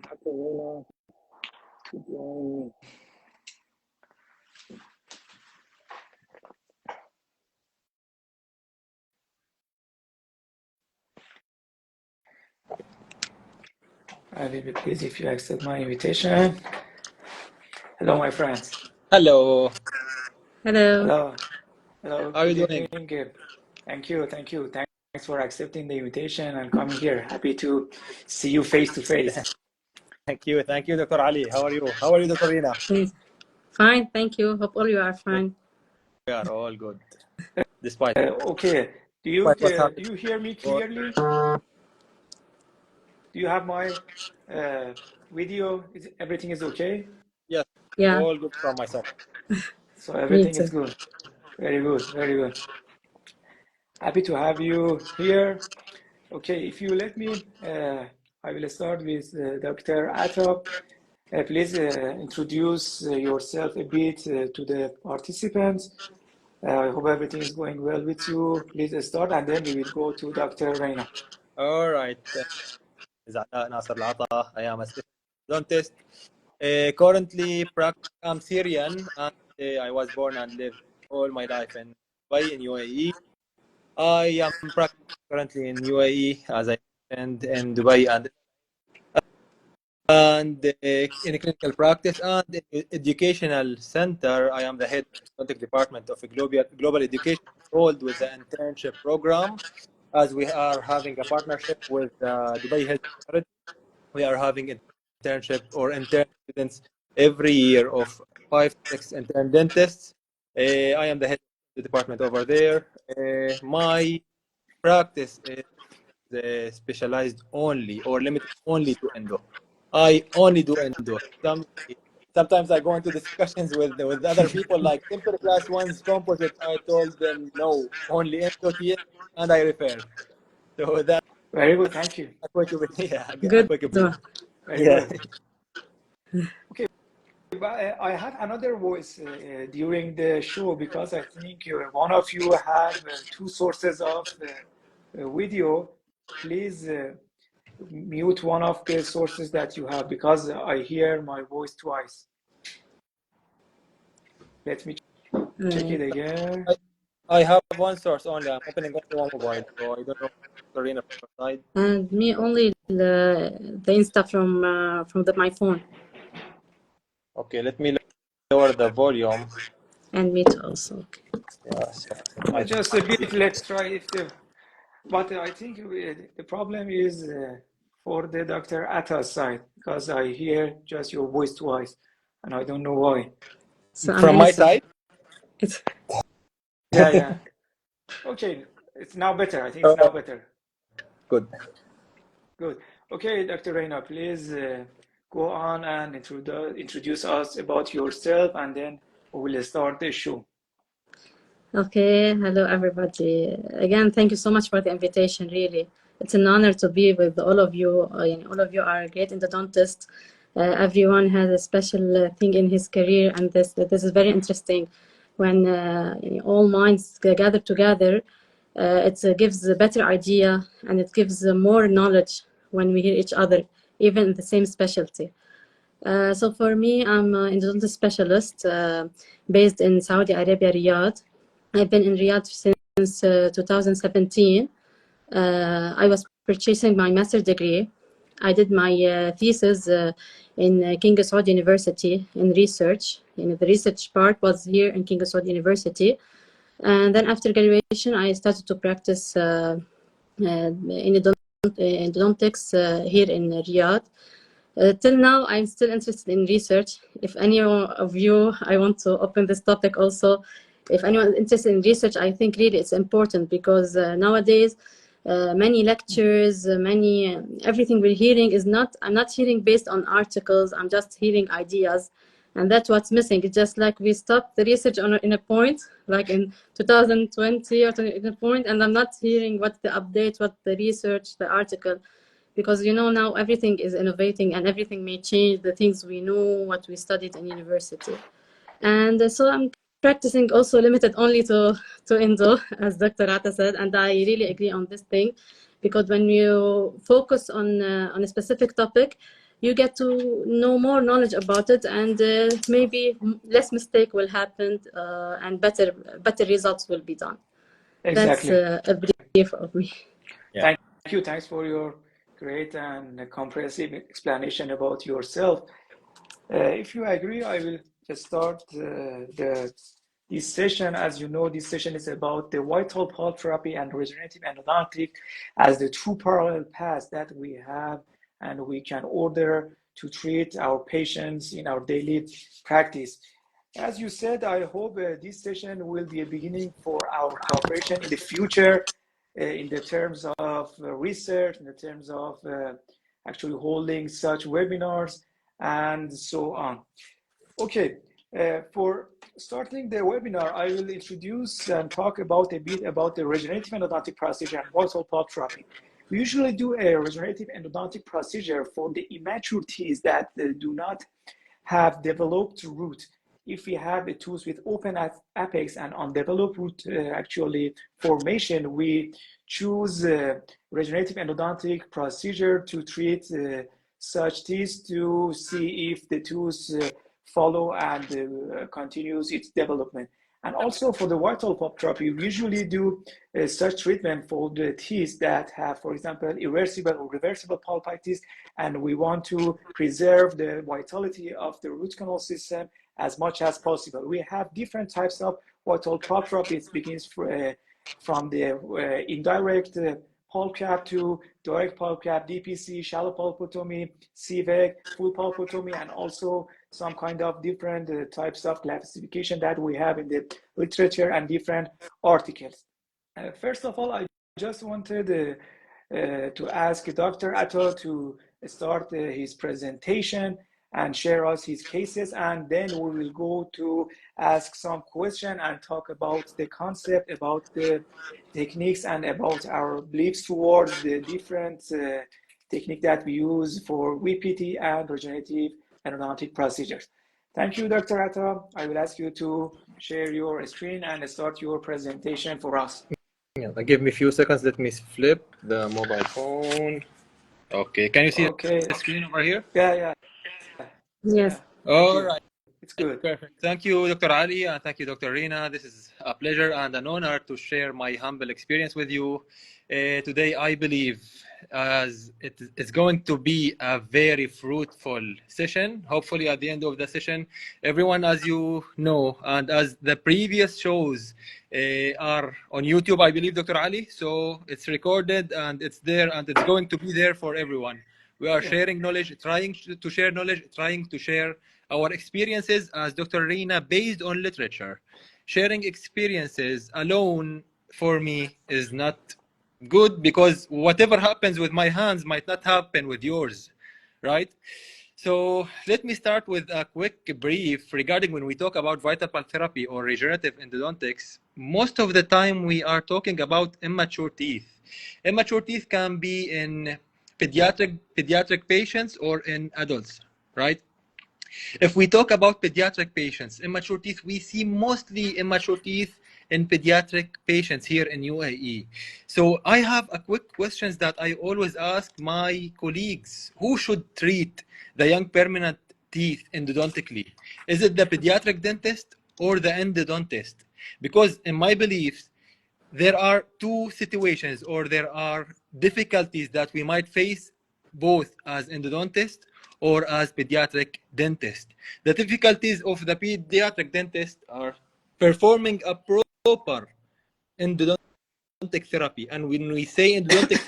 Dr. Rena to join me. I will be pleased if you accept my invitation. Hello, my friends. Hello. Hello. Hello. How are you Good doing? evening. Thank you. Thank you. Thanks for accepting the invitation and coming here. Happy to see you face to face. Thank you. Thank you, Dr. Ali. How are you? How are you, Dr. Rina? Fine, thank you. Hope all you are fine. We are all good, despite Okay. Do you what's happening. hear me clearly? Do you have my video? Everything is okay? Yes, Yeah, all good from my side. So me everything is too. good. Very good. Very good. Happy to have you here. Okay, if you let me, I will start with Dr. Atta. Please introduce yourself a bit to the participants. I hope everything is going well with you. Please start, and then we will go to Dr. Reina. All right. Nasser Al-Ata. I am a specialist dentist. Currently, I'm Syrian, and I was born and lived all my life in Dubai, in UAE. I am practicing currently in UAE, as I mentioned, in Dubai and in a clinical practice and in educational center. I am the head of the department of a global education enrolled with the internship program. As we are having a partnership with Dubai Health Authority, we are having internship or intern students every year of 5 to 6 intern dentists. I am the head of the department over there. My practice is specialized only or limited only to endo. I only do endo. Sometimes I go into discussions with other people like simple class ones, composite. I told them no, only endo TN, and I refer. So that's Very good, thank you. a quick, yeah, a Good. quick brief. Very Yeah. good. Okay, I had another voice during the show because I think one of you have two sources of video. Please mute one of the sources that you have because I hear my voice twice. Let me check it again. I have one source only. I'm opening only one mobile, so I don't know. Karina from your side. And me only the Insta from my phone. Okay, let me lower the volume. And me too also. Okay. Yes. Just a bit. Let's try if the. But I think the problem is for the Dr. Atta's side because I hear just your voice twice, and I don't know why. So From my side. It's Yeah. Okay, it's now better. I think it's now better. Good. Good. Okay, Dr. Reina, please go on and introduce us about yourself, and then we will start the show. okay. Hello, everybody. Again, thank you so much for the invitation. Really, it's an honor to be with all of you. All of you are great endodontists. Everyone has a special thing in his career, and this is very interesting. When all minds gather together, it gives a better idea, and it gives more knowledge when we hear each other, even in the same specialty. So for me, I'm an endodontist specialist based in Saudi Arabia, Riyadh. I've been in Riyadh since 2017. I was purchasing my master's degree. I did my thesis in King Saud University in research. The research part was here in King Saud University. And then after graduation, I started to practice endodontics here in Riyadh. Till now, I'm still interested in research. If any of you, I want to open this topic also. If anyone is interested in research, I think really it's important because nowadays, many lectures, everything we're hearing is I'm not hearing based on articles, I'm just hearing ideas. And that's what's missing. It's just like we stopped the research in a point, like in 2020 or in a point, and I'm not hearing what the update, what the research, the article, because now everything is innovating and everything may change the things we know, what we studied in university. And so I'm practicing also limited only to endo, as Dr. Rata said, and I really agree on this thing, because when you focus on a specific topic, you get to know more knowledge about it, and maybe less mistake will happen, and better results will be done. That's Exactly. a brief of me. Yeah. Thank you. Thanks for your great and comprehensive explanation about yourself. If you agree, I will just start this session. As you know, this session is about the vital pulp therapy and regenerative endodontic as the two parallel paths that we have and we can order to treat our patients in our daily practice. As you said, I hope this session will be a beginning for our cooperation in the future in the terms of research, in the terms of actually holding such webinars and so on. Okay, for starting the webinar, I will introduce and talk about a bit about the regenerative endodontic procedure and vital pulp therapy. We usually do a regenerative endodontic procedure for the immature teeth that do not have developed root. If we have a tooth with open apex and undeveloped root actually formation, we choose regenerative endodontic procedure to treat such teeth to see if the tooth follow and continues its development. And also for the vital pulp therapy, we usually do such treatment for the teeth that have, for example, irreversible or reversible pulpitis, and we want to preserve the vitality of the root canal system as much as possible. We have different types of vital pulp therapy. It begins from the indirect pulp cap to direct pulp cap, DPC, shallow pulpotomy, CVEC, full pulpotomy, and also some kind of different types of classification that we have in the literature and different articles. First of all, I just wanted to ask Dr. Atto to start his presentation and share us his cases, and then we will go to ask some question and talk about the concept, about the techniques, and about our beliefs towards the different technique that we use for VPT and regenerative endodontic procedures. Thank you, Dr. Atto. I will ask you to share your screen and start your presentation for us. Yeah, give me a few seconds. Let me flip the mobile phone. Okay, can you see the screen over here? Yeah. Yes. All right. It's good. Perfect. Thank you, Dr. Ali, and thank you, Dr. Rina. This is a pleasure and an honor to share my humble experience with you. Today, I believe as it is going to be a very fruitful session. Hopefully, at the end of the session, everyone, as you know, and as the previous shows are on YouTube, I believe, Dr. Ali. So it's recorded and it's there and it's going to be there for everyone. We are sharing knowledge, trying to share knowledge, trying to share our experiences as Dr. Rina based on literature. Sharing experiences alone for me is not good because whatever happens with my hands might not happen with yours, right? So let me start with a quick brief regarding when we talk about vital pulp therapy or regenerative endodontics. Most of the time we are talking about immature teeth. Immature teeth can be in pediatric patients or in adults, right? If we talk about pediatric patients, immature teeth, we see mostly immature teeth in pediatric patients here in UAE. So I have a quick questions that I always ask my colleagues. Who should treat the young permanent teeth endodontically? Is it the pediatric dentist or the endodontist? Because in my beliefs, there are two situations or there are difficulties that we might face both as endodontist or as pediatric dentist. The difficulties of the pediatric dentist are performing a proper endodontic therapy. And when we say endodontic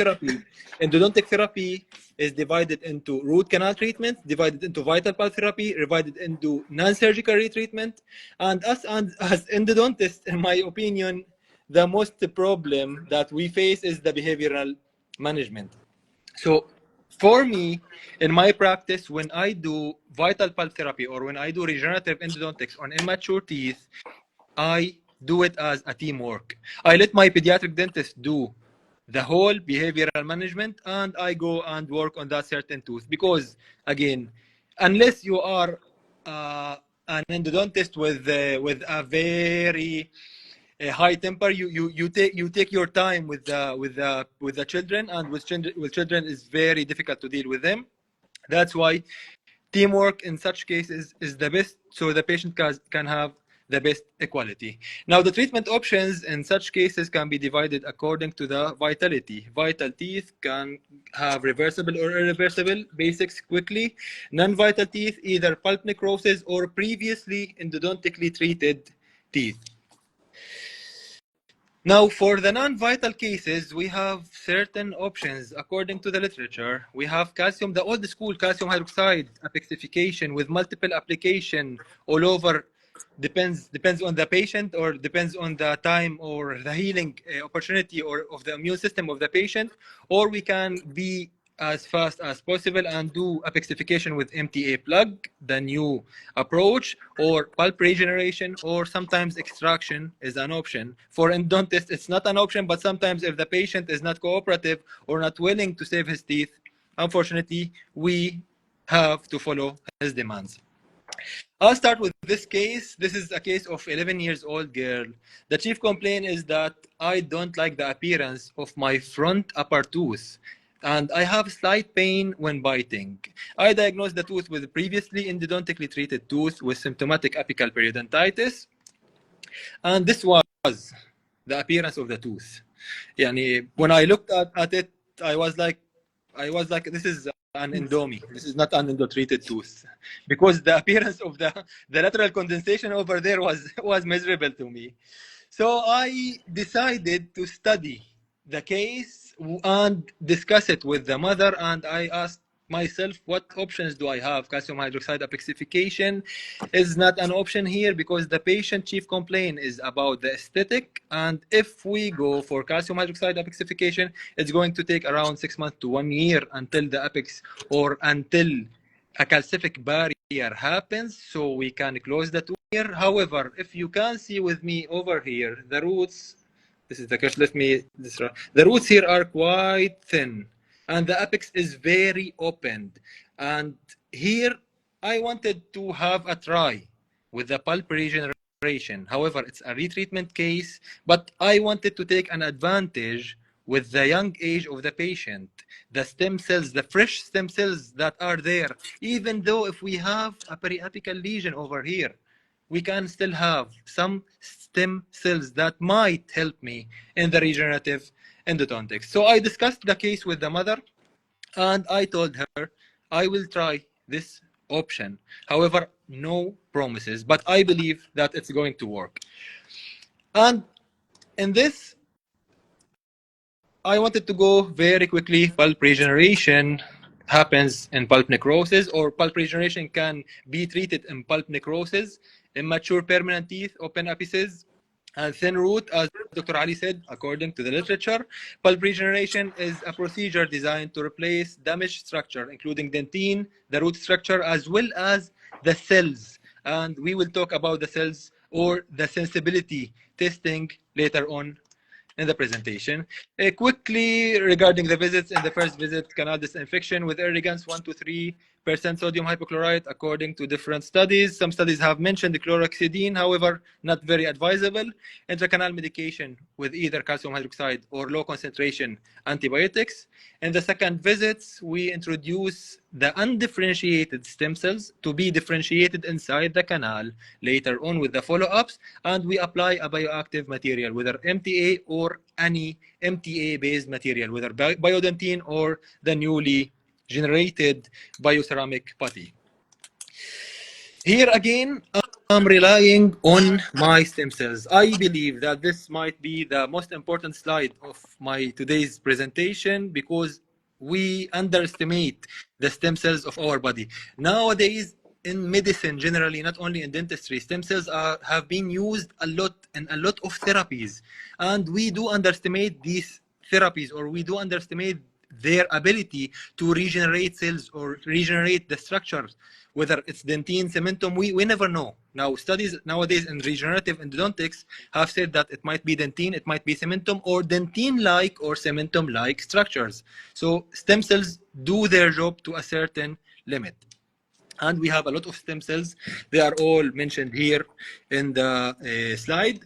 therapy is divided into root canal treatment, divided into vital pulp therapy, divided into non-surgical retreatment. And us as endodontists, in my opinion, the most problem that we face is the behavioral management. So for me, in my practice, when I do vital pulp therapy or when I do regenerative endodontics on immature teeth, I do it as a teamwork. I let my pediatric dentist do the whole behavioral management and I go and work on that certain tooth because, again, unless you are an endodontist with a very high temper, you take your time with the children, and with children is very difficult to deal with them. That's why teamwork in such cases is the best, so the patient can have the best equality. Now, the treatment options in such cases can be divided according to the vitality. Vital teeth can have reversible or irreversible, basics quickly. Non-vital teeth, either pulp necrosis or previously endodontically treated teeth. Now, for the non-vital cases, we have certain options according to the literature. We have calcium, the old school calcium hydroxide apexification with multiple application all over. Depends on the patient, or depends on the time or the healing opportunity or of the immune system of the patient. Or we can be as fast as possible and do apexification with MTA plug, the new approach, or pulp regeneration, or sometimes extraction is an option. For endodontists, it's not an option, but sometimes if the patient is not cooperative or not willing to save his teeth, unfortunately, we have to follow his demands. I'll start with this case. This is a case of 11 years old girl. The chief complaint is that I don't like the appearance of my front upper tooth, and I have slight pain when biting. I diagnosed the tooth with previously endodontically treated tooth with symptomatic apical periodontitis, and this was the appearance of the tooth. Yani, when I looked at it, I was like, this is an endomy. This is not an endo-treated tooth, because the appearance of the lateral condensation over there was miserable to me. So I decided to study the case and discuss it with the mother, and I asked myself, what options do I have? Calcium hydroxide apexification is not an option here because the patient chief complaint is about the aesthetic, and if we go for calcium hydroxide apexification, it's going to take around 6 months to 1 year until the apex, or until a calcific barrier happens, so we can close the tooth here. However, if you can see with me over here, the roots, this is the case, the roots here are quite thin, and the apex is very opened. And here, I wanted to have a try with the pulp regeneration. However, it's a retreatment case, but I wanted to take an advantage with the young age of the patient, the stem cells, the fresh stem cells that are there. Even though if we have a periapical lesion over here, we can still have some stem cells that might help me in the regenerative endodontics. So I discussed the case with the mother, and I told her I will try this option. However, no promises, but I believe that it's going to work. And in this, I wanted to go very quickly. Pulp regeneration happens in pulp necrosis, or pulp regeneration can be treated in pulp necrosis, immature permanent teeth, open apices, and thin root. As Dr. Ali said, according to the literature, pulp regeneration is a procedure designed to replace damaged structure, including dentine, the root structure, as well as the cells. And we will talk about the cells or the sensibility testing later on in the presentation. Quickly regarding the visits, in the first visit, canal disinfection with irrigants 1 to 3% sodium hypochlorite according to different studies. Some studies have mentioned the chlorhexidine, however, not very advisable. Intracanal medication with either calcium hydroxide or low concentration antibiotics. In the second visits, we introduce the undifferentiated stem cells to be differentiated inside the canal later on with the follow-ups, and we apply a bioactive material, whether MTA or any MTA-based material, whether biodentine or the newly generated bioceramic putty. Here again, I'm relying on my stem cells. I believe that this might be the most important slide of my today's presentation, because we underestimate the stem cells of our body. Nowadays, in medicine generally, not only in dentistry, stem cells have been used a lot in a lot of therapies. And we do underestimate these therapies, or we do underestimate their ability to regenerate cells or regenerate the structures, whether it's dentine, cementum, we never know. Now, studies nowadays in regenerative endodontics have said that it might be dentine, it might be cementum, or dentine-like or cementum-like structures. So stem cells do their job to a certain limit. And we have a lot of stem cells. They are all mentioned here in the slide.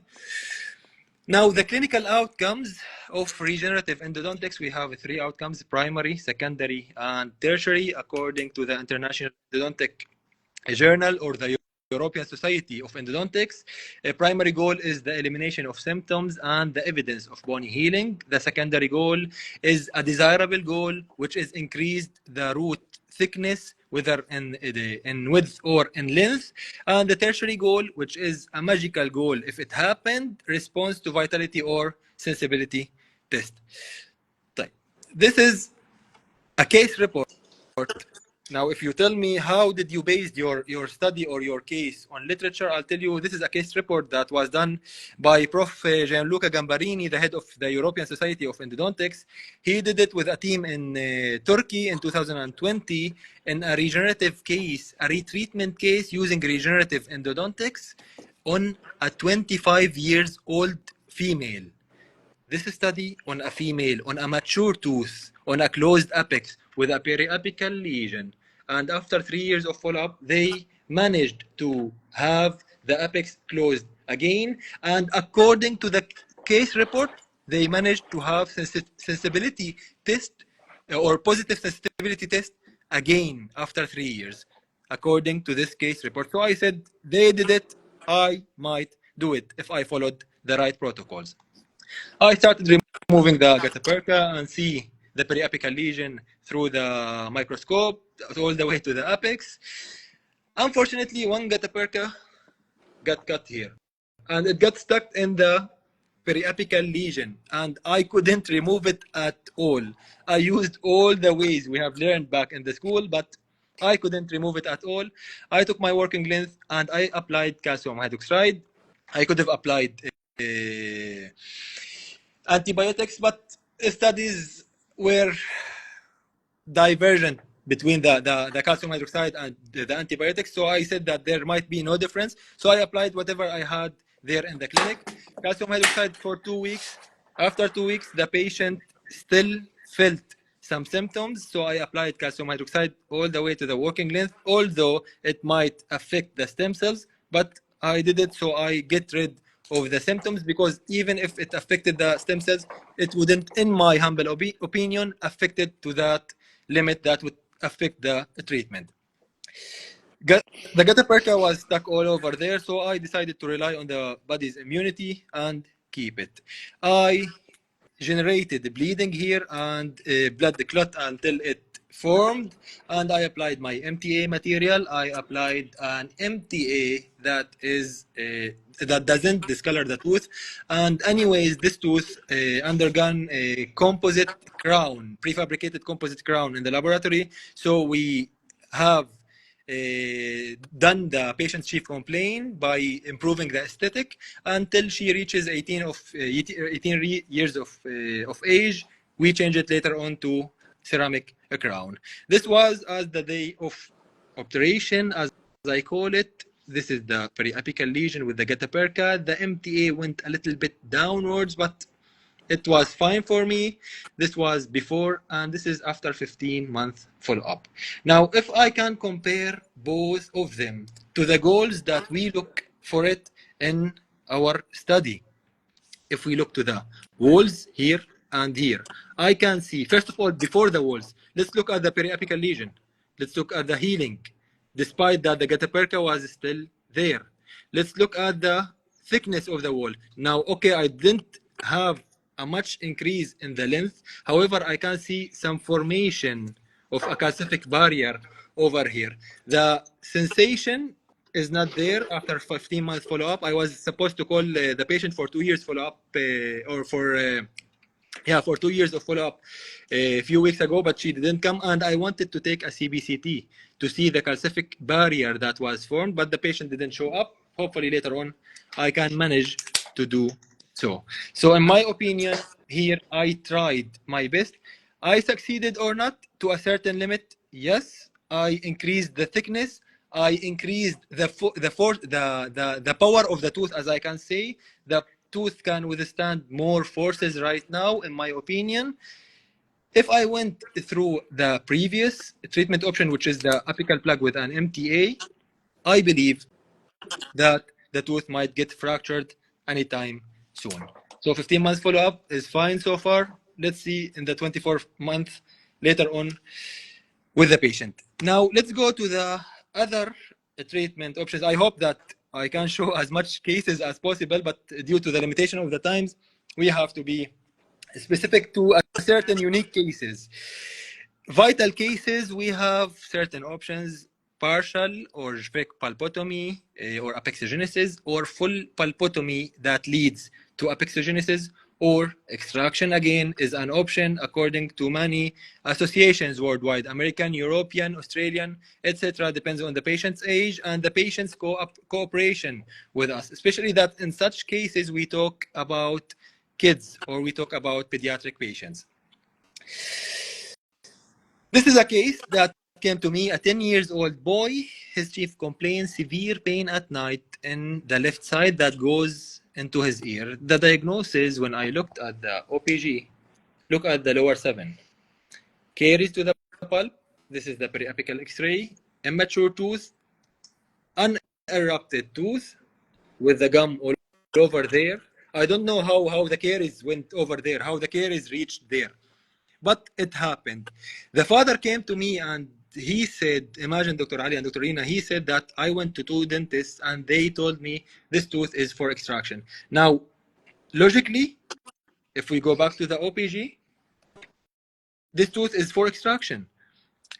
Now, the clinical outcomes of regenerative endodontics, we have three outcomes: primary, secondary, and tertiary, according to the International Endodontic Journal or the European Society of Endodontics. A primary goal is the elimination of symptoms and the evidence of bony healing. The secondary goal is a desirable goal, which is increased the root thickness, whether in width or in length. And the tertiary goal, which is a magical goal, if it happened, response to vitality or sensibility test. This is a case report. Now, if you tell me how did you base your study or your case on literature, I'll tell you this is a case report that was done by Prof. Gianluca Gambarini, the head of the European Society of Endodontics. He did it with a team in Turkey in 2020 in a regenerative case, a retreatment case using regenerative endodontics on a 25 years old female. This study on a female, on a mature tooth, on a closed apex with a periapical lesion. And after 3 years of follow-up, they managed to have the apex closed again. And according to the case report, they managed to have sensibility test or positive sensitivity test again after 3 years, according to this case report. So I said, they did it, I might do it if I followed the right protocols. I started removing the gutta and see the periapical lesion through the microscope all the way to the apex. Unfortunately, one gutta got cut here, and it got stuck in the periapical lesion, and I couldn't remove it at all. I used all the ways we have learned back in the school, but I couldn't remove it at all. I took my working length and I applied calcium hydroxide. I could have applied antibiotics, but studies were divergent between the calcium hydroxide and the antibiotics. So I said that there might be no difference. So I applied whatever I had there in the clinic. Calcium hydroxide for 2 weeks. After 2 weeks, the patient still felt some symptoms. So I applied calcium hydroxide all the way to the working length, although it might affect the stem cells. But I did it so I get rid of the symptoms, because even if it affected the stem cells, it wouldn't, in my humble opinion, affect it to that limit that would affect the treatment. The gutta perca was stuck all over there, so I decided to rely on the body's immunity and keep it. I generated bleeding here and blood clot until it formed, and I applied my MTA material. I applied an MTA that is that doesn't discolor the tooth. And anyways, this tooth undergone a composite crown, prefabricated composite crown in the laboratory. So we have done the patient's chief complaint by improving the aesthetic until she reaches 18 years of age. We change it later on to ceramic crown. This was as the day of operation, as I call it. This is the periapical lesion with the gutta perca. The MTA went a little bit downwards, but it was fine for me. This was before, and this is after 15-month follow-up. Now, if I can compare both of them to the goals that we look for it in our study, if we look to the walls here and here, I can see, first of all, before the walls, let's look at the periapical lesion. Let's look at the healing, despite that the gutta perca was still there. Let's look at the thickness of the wall. Now, okay, I didn't have a much increase in the length. However, I can see some formation of a calcific barrier over here. The sensation is not there after 15 months follow-up. I was supposed to call the patient for 2 years follow-up or for 2 years of follow-up a few weeks ago, but she didn't come, and I wanted to take a CBCT to see the calcific barrier that was formed, but the patient didn't show up. Hopefully later on I can manage to do so. So in my opinion, here I tried my best. I succeeded or not to a certain limit. Yes, I increased the thickness. I increased the power of the tooth, as I can say. The tooth can withstand more forces right now, in my opinion. If I went through the previous treatment option, which is the apical plug with an MTA, I believe that the tooth might get fractured anytime soon. So 15 months follow-up is fine so far. Let's see in the 24th month later on with the patient. Now let's go to the other treatment options. I hope that I can show as much cases as possible, but due to the limitation of the times, we have to be specific to a certain unique cases. Vital cases, we have certain options: partial or fake pulpotomy or apexigenesis, or full pulpotomy that leads to apexigenesis, or extraction again is an option according to many associations worldwide: American, European, Australian, etc. Depends on the patient's age and the patient's cooperation with us, especially that in such cases we talk about kids or we talk about pediatric patients. This is a case that came to me, a 10 years old boy. His chief complaint, severe pain at night in the left side that goes into his ear. The diagnosis, when I looked at the OPG, look at the lower 7. Caries to the pulp. This is the periapical x-ray. Immature tooth. Unerupted tooth with the gum all over there. I don't know how the caries went over there, how the caries reached there. But it happened. The father came to me and he said, imagine Dr. Ali and Dr. Rina, he said that I went to 2 dentists and they told me this tooth is for extraction. Now, logically, if we go back to the OPG, this tooth is for extraction.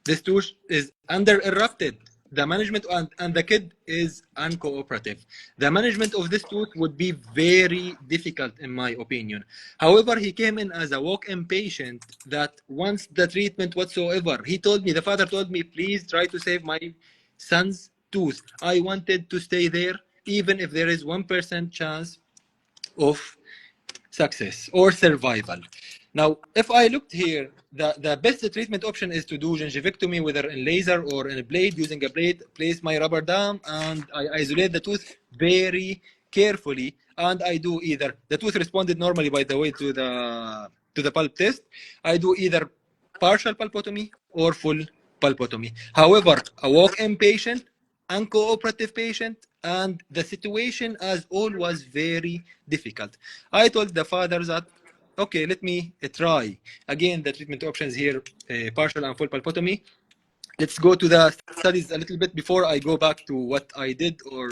This tooth is under erupted. The management and the kid is uncooperative. The management of this tooth would be very difficult in my opinion. However, he came in as a walk-in patient that wants the treatment whatsoever. He told me, the father told me, please try to save my son's tooth. I wanted to stay there even if there is 1% chance of success or survival. Now, if I looked here, the best treatment option is to do gingivectomy, whether in laser or in a blade. Using a blade, place my rubber dam and I isolate the tooth very carefully. And I do either, the tooth responded normally, by the way, to the pulp test. I do either partial pulpotomy or full pulpotomy. However, a walk-in patient, uncooperative patient, and the situation as all was very difficult. I told the father that, okay, let me try. Again, the treatment options here, partial and full pulpotomy. Let's go to the studies a little bit before I go back to what I did or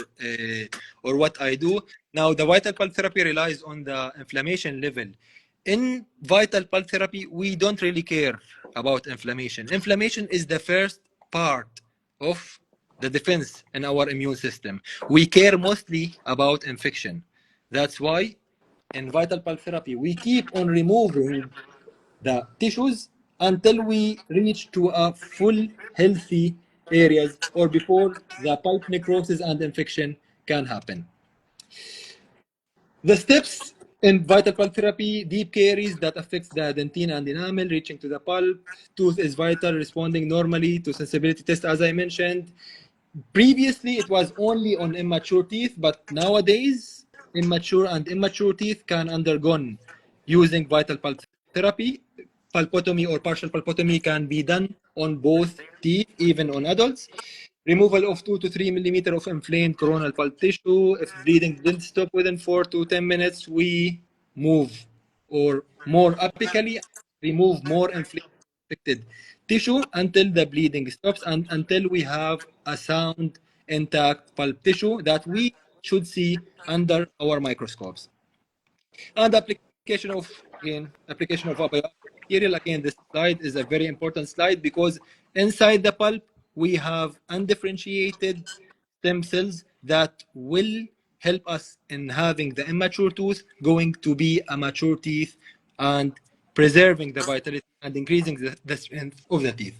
what I do. Now, the vital pulp therapy relies on the inflammation level. In vital pulp therapy, we don't really care about inflammation. Inflammation is the first part of the defense in our immune system. We care mostly about infection. That's why in vital pulp therapy, we keep on removing the tissues until we reach to a full healthy areas or before the pulp necrosis and infection can happen. The steps in vital pulp therapy: deep caries that affects the dentine and enamel reaching to the pulp. Tooth is vital, responding normally to sensibility test, as I mentioned. Previously, it was only on immature teeth, but nowadays, immature teeth can undergo using vital pulp therapy. Pulpotomy or partial pulpotomy can be done on both teeth, even on adults. Removal of 2 to 3 millimeter of inflamed coronal pulp tissue. If bleeding didn't stop within 4 to 10 minutes, we move or more apically remove more infected tissue until the bleeding stops and until we have a sound, intact pulp tissue that we should see under our microscopes. And application of abiotic material. Again, this slide is a very important slide because inside the pulp we have undifferentiated stem cells that will help us in having the immature tooth going to be a mature teeth and preserving the vitality and increasing the strength of the teeth.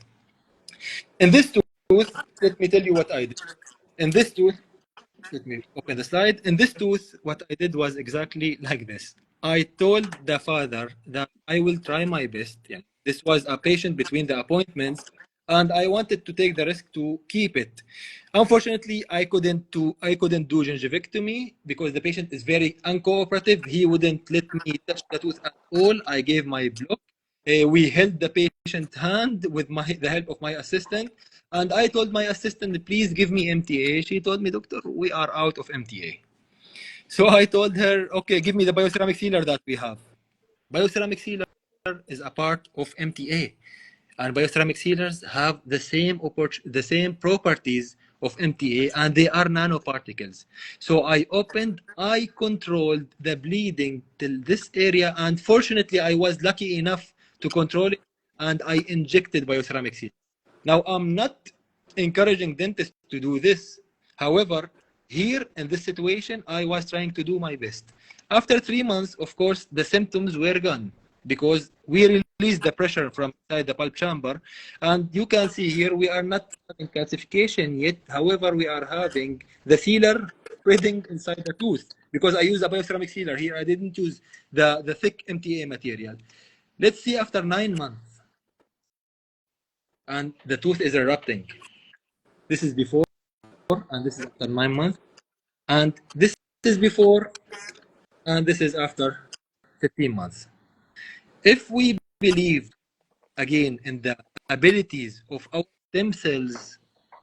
In this tooth, let me tell you what I did. In this tooth, let me open the slide. In this tooth, what I did was exactly like this. I told the father that I will try my best. Yeah. This was a patient between the appointments, and I wanted to take the risk to keep it. Unfortunately, I couldn't do gingivectomy because the patient is very uncooperative. He wouldn't let me touch the tooth at all. I gave my block. We held the patient's hand with the help of my assistant. And I told my assistant, please give me MTA. She told me, doctor, we are out of MTA. So I told her, okay, give me the bioceramic sealer that we have. Bioceramic sealer is a part of MTA, and bioceramic sealers have the same properties of MTA, and they are nanoparticles. So I controlled the bleeding till this area, and fortunately, I was lucky enough to control it, and I injected bioceramic sealer. Now, I'm not encouraging dentists to do this. However, here in this situation, I was trying to do my best. After 3 months, of course, the symptoms were gone because we released the pressure from inside the pulp chamber. And you can see here, we are not having calcification yet. However, we are having the sealer spreading inside the tooth because I use a bioceramic sealer here. I didn't use the thick MTA material. Let's see after 9 months. And the tooth is erupting. This is before, and this is after 9 months. And this is before, and this is after 15 months. If we believe again in the abilities of our stem cells,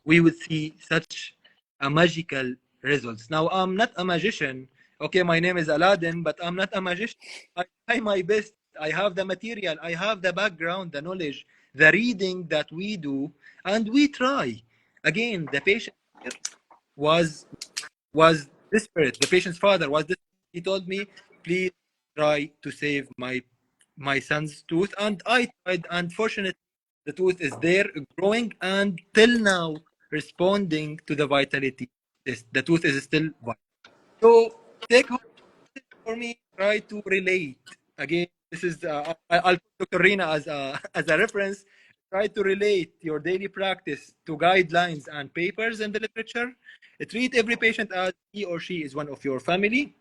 we would see such a magical results. Now, I'm not a magician. Okay, my name is Aladdin, but I'm not a magician. I try my best. I have the material, I have the background, the knowledge, the reading that we do, and we try. Again, the patient here was desperate. The patient's father was desperate. He told me, please try to save my son's tooth. And I tried. Unfortunately, the tooth is there, growing, and till now responding to the vitality test. The tooth is still vital. So take home for me, try to relate. Again, this is I'll put Dr. Rina as a as a reference. Try to relate your daily practice to guidelines and papers in the literature. Treat every patient as he or she is one of your family.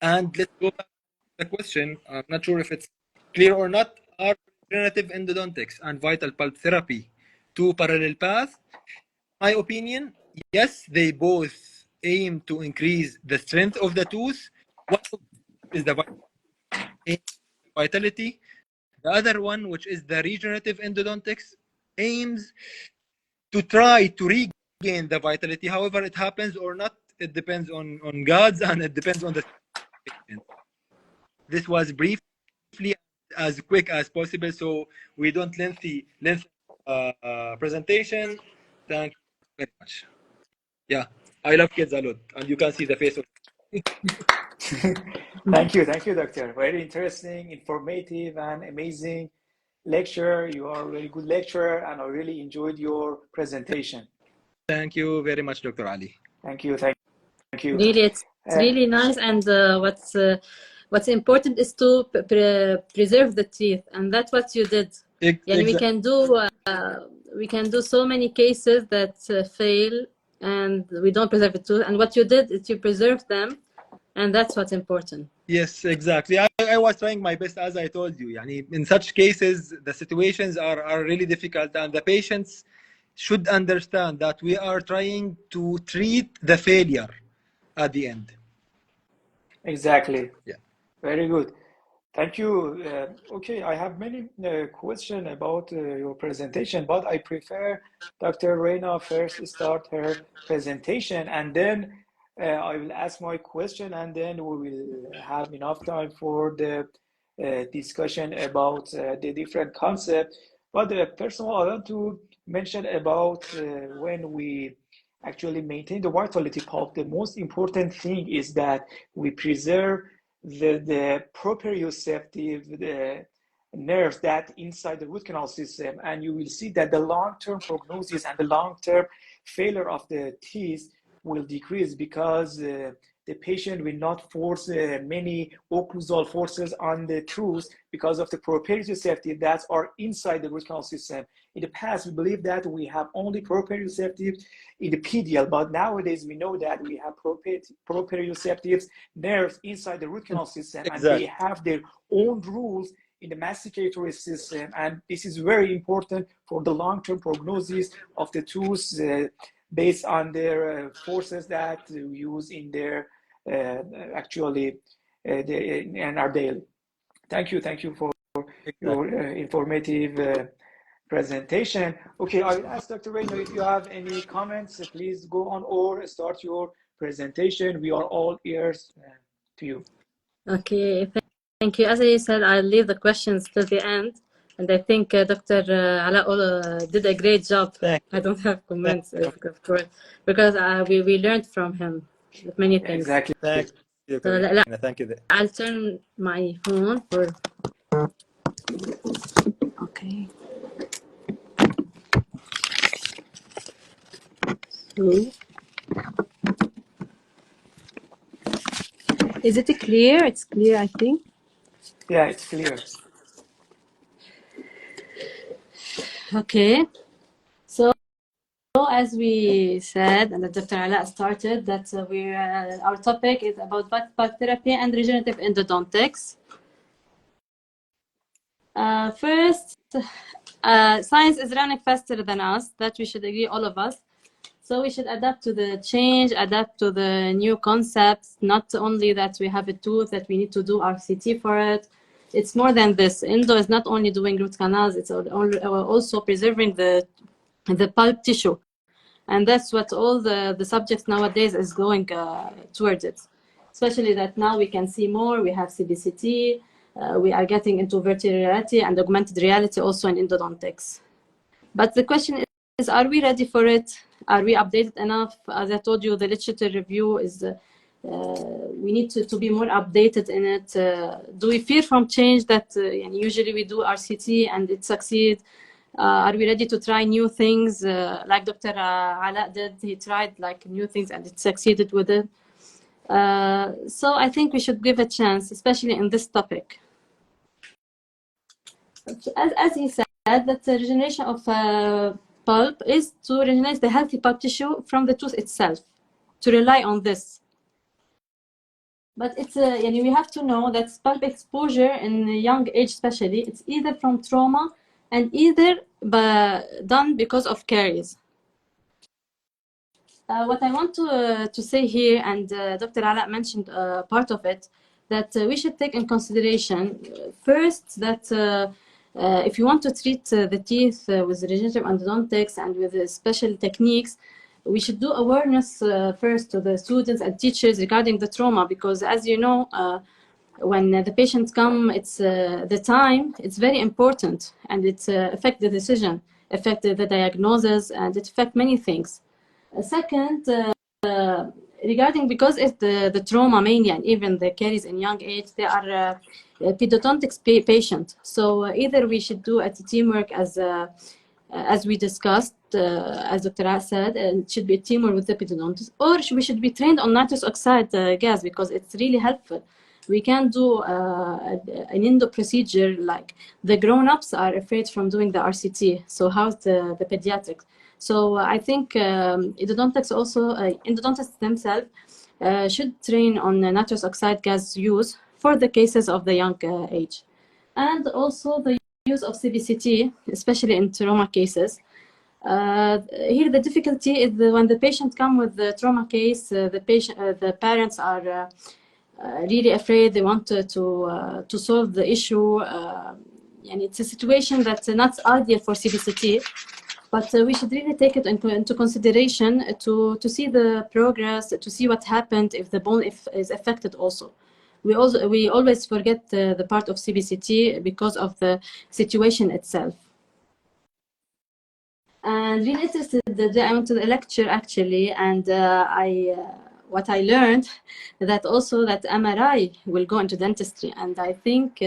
And let's go back to the question. I'm not sure if it's clear or not. Are regenerative endodontics and vital pulp therapy two parallel paths? My opinion, yes, they both aim to increase the strength of the tooth. One of is the vitality. The other one, which is the regenerative endodontics, aims to try to regain the vitality. However, it happens or not, it depends on God's, and it depends on the patient. This was briefly as quick as possible, so we don't lengthy presentation. Thank you very much. Yeah, I love kids a lot, and you can see the face of. Thank you, doctor. Very interesting, informative, and amazing lecture. You are a very good lecturer, and I really enjoyed your presentation. Thank you very much, Dr. Ali. Thank you. Really, it's really nice. And what's important is to preserve the teeth, and that's what you did. Exactly. We can do so many cases that fail, and we don't preserve the tooth. And what you did is you preserved them, and that's what's important. Yes, exactly. I was trying my best, as I told you. Yani, in such cases, the situations are really difficult, and the patients should understand that we are trying to treat the failure at the end. Exactly. Yeah. Very good. Thank you. Okay, I have many questions about your presentation, but I prefer Dr. Reina first start her presentation, and then I will ask my question, and then we will have enough time for the discussion about the different concepts. But first of all, I want to mention about when we actually maintain the vitality pulp, the most important thing is that we preserve the proprioceptive nerves that inside the root canal system, and you will see that the long-term prognosis and the long-term failure of the teeth will decrease because the patient will not force many occlusal forces on the tooth because of the proprioceptive that are inside the root canal system. In the past, we believe that we have only proprioceptive in the pedial, but nowadays we know that we have proprioceptive nerves inside the root canal system, Exactly. and they have their own rules in the masticatory system, and this is very important for the long-term prognosis of the tooth based on their forces that we use in their in our daily. Thank you for your informative presentation. Okay, I will ask Dr. Reino if you have any comments, please go on or start your presentation. We are all ears to you. Okay, thank you. As I said, I'll leave the questions till the end. And I think Dr. Ala did a great job. Thank I you. don't have comments, Thank of course, because we learned from him many Yeah, things. exactly. Thank you, So Dr. Ina. Thank you. I'll turn my phone for. Okay. So, is it clear? It's clear, I think. Yeah, it's clear. Okay. So as we said, and Dr. Ala started, that our topic is about pulp therapy and regenerative endodontics. First, science is running faster than us. That we should agree, all of us. So we should adapt to the change, adapt to the new concepts. Not only that we have a tooth that we need to do RCT for it. It's more than this. Endo is not only doing root canals; it's also preserving the pulp tissue. And that's what all the subjects nowadays is going towards it. Especially that now we can see more, we have CBCT, we are getting into virtual reality and augmented reality also in endodontics. But the question is, are we ready for it? Are we updated enough? As I told you, the literature review is, we need to be more updated in it. Do we fear from change that usually we do RCT and it succeeds? Are we ready to try new things like Dr. Ala did? He tried like new things and it succeeded with it. So I think we should give a chance, especially in this topic. As he said, that the regeneration of pulp is to regenerate the healthy pulp tissue from the tooth itself, to rely on this. But it's we have to know that pulp exposure in a young age especially, it's either from trauma and either done because of caries. What I want to say here, and Dr. Ala mentioned part of it, that we should take in consideration first that if you want to treat the teeth with regenerative endodontics and with special techniques, we should do awareness first to the students and teachers regarding the trauma, because as you know, when the patients come, it's the time, it's very important, and it affects the decision, affects the diagnosis, and it affects many things. Second, regarding, because it's the trauma mainly and even the caries in young age, they are pedodontics patient. So either we should do a teamwork as we discussed, as Dr. A said, it should be a teamwork with the pedodontist, or we should be trained on nitrous oxide gas, because it's really helpful. We can do an endo procedure, like the grown-ups are afraid from doing the RCT. So how's the pediatrics? So I think endodontics also, endodontists themselves should train on nitrous oxide gas use for the cases of the young age. And also the use of CBCT, especially in trauma cases. Here the difficulty is when the patient come with the trauma case, the parents are really afraid. They want to solve the issue, and it's a situation that's not ideal for CBCT. But we should really take it into consideration to see the progress, to see what happened if the bone is affected also. We always forget the part of CBCT because of the situation itself. And really interested, I went to the lecture actually, and what I learned that also that MRI will go into dentistry, and I think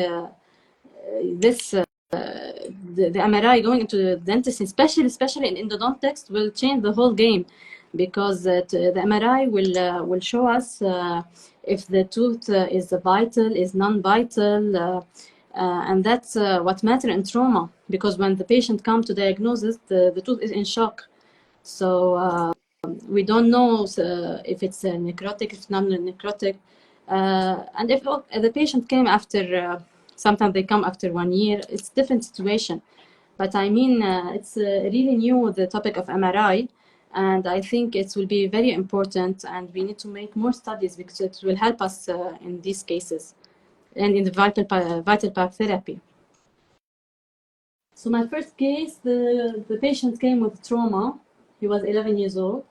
this. The MRI going into the dentist, especially in endodontics, will change the whole game, because the MRI will show us if the tooth is vital, is non-vital, and that's what matters in trauma, because when the patient comes to diagnosis, the tooth is in shock. So we don't know if it's necrotic, if non-necrotic, and if the patient came after. Sometimes they come after 1 year. It's different situation. But I mean, it's really new, the topic of MRI. And I think it will be very important. And we need to make more studies, because it will help us in these cases and in the vital pulp therapy. So my first case, the patient came with trauma. He was 11 years old.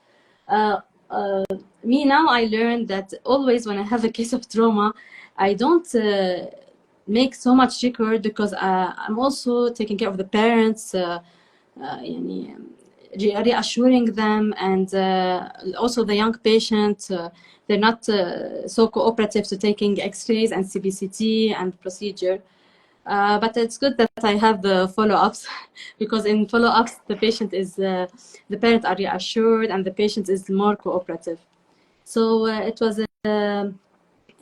me now, I learned that always when I have a case of trauma, I don't make so much record because I'm also taking care of the parents, يعني, reassuring them, and also the young patient. They're not so cooperative to taking X-rays and CBCT and procedure. But it's good that I have the follow-ups because in follow-ups the patient is the parents are reassured and the patient is more cooperative. So it was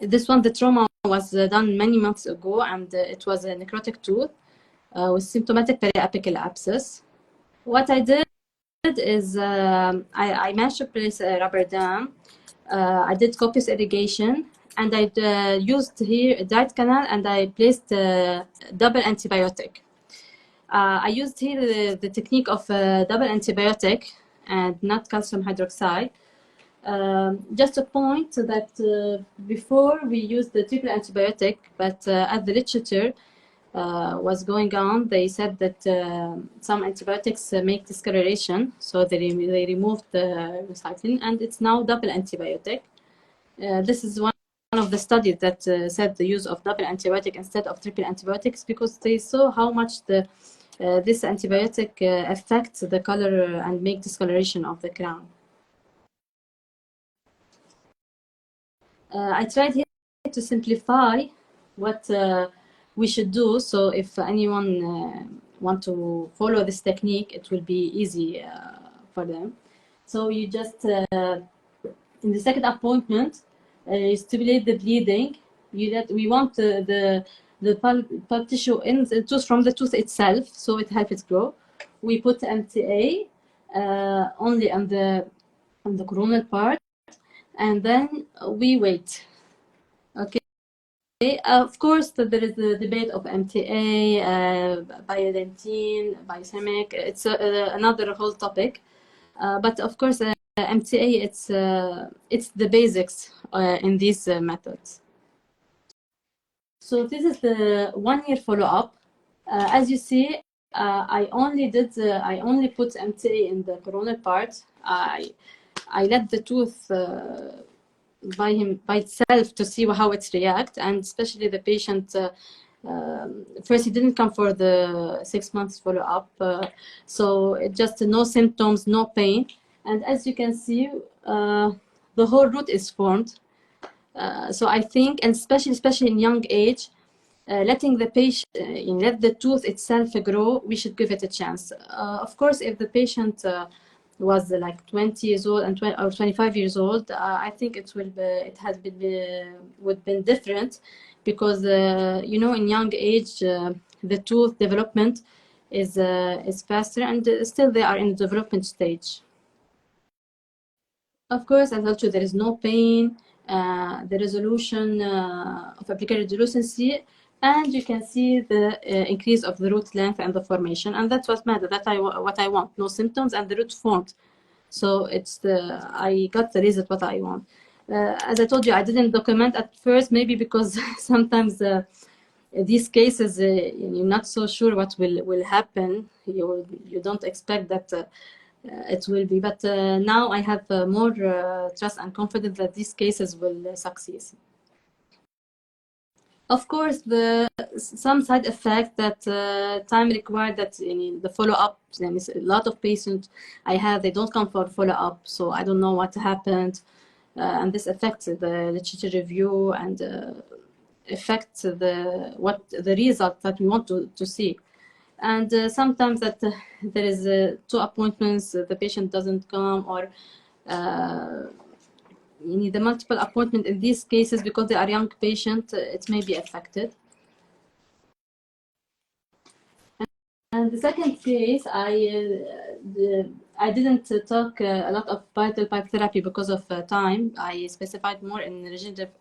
this one, the trauma was done many months ago, and it was a necrotic tooth with symptomatic periapical abscess. What I did is I managed to place a rubber dam. I did copious irrigation, and I used here a diet canal, and I placed double antibiotic. I used here the technique of double antibiotic and not calcium hydroxide. Just a point that before we used the triple antibiotic, but as the literature was going on, they said that some antibiotics make discoloration, so they removed the recycling, and it's now double antibiotic. This is one of the studies that said the use of double antibiotic instead of triple antibiotics because they saw how much this antibiotic affects the color and make discoloration of the crown. I tried here to simplify what we should do. So if anyone want to follow this technique, it will be easy for them. So you just, in the second appointment, you stimulate the bleeding. We want the pulp tissue in the tooth from the tooth itself, so it helps it grow. We put MTA only on the coronal part, and then we wait. Okay. Of course, there is the debate of MTA, biodentine, biosemic. It's another whole topic. But of course, MTA, it's the basics in these methods. So this is the 1-year follow-up. As you see, I only put MTA in the coronal part. I let the tooth by itself to see how it reacts, and especially the patient. First, he didn't come for the 6 months follow-up, so it just no symptoms, no pain, and as you can see, the whole root is formed. So I think, and especially in young age, letting the patient, let the tooth itself grow, we should give it a chance. Of course, if the patient was like 20 years old and or 25 years old, I think it would been different because in young age the tooth development is faster, and still they are in the development stage. Of course, as I told you, there is no pain. The resolution of apical radiolucency, and you can see the increase of the root length and the formation, and that's what matters. What I want. No symptoms and the root formed. So I got the result what I want. As I told you, I didn't document at first, maybe because sometimes these cases you're not so sure what will happen. You don't expect that. It will be, but now I have more trust and confidence that these cases will succeed. Of course, some side effect that time required, that the follow-up, a lot of patients I have, they don't come for follow-up, so I don't know what happened, and this affects the literature review and affects the result that we want to see. And sometimes that there is 2 appointments, the patient doesn't come, or you need the multiple appointment. In these cases, because they are young patients, it may be affected. And the second case, I didn't talk a lot of vital pipe therapy because of time. I specified more in regenerative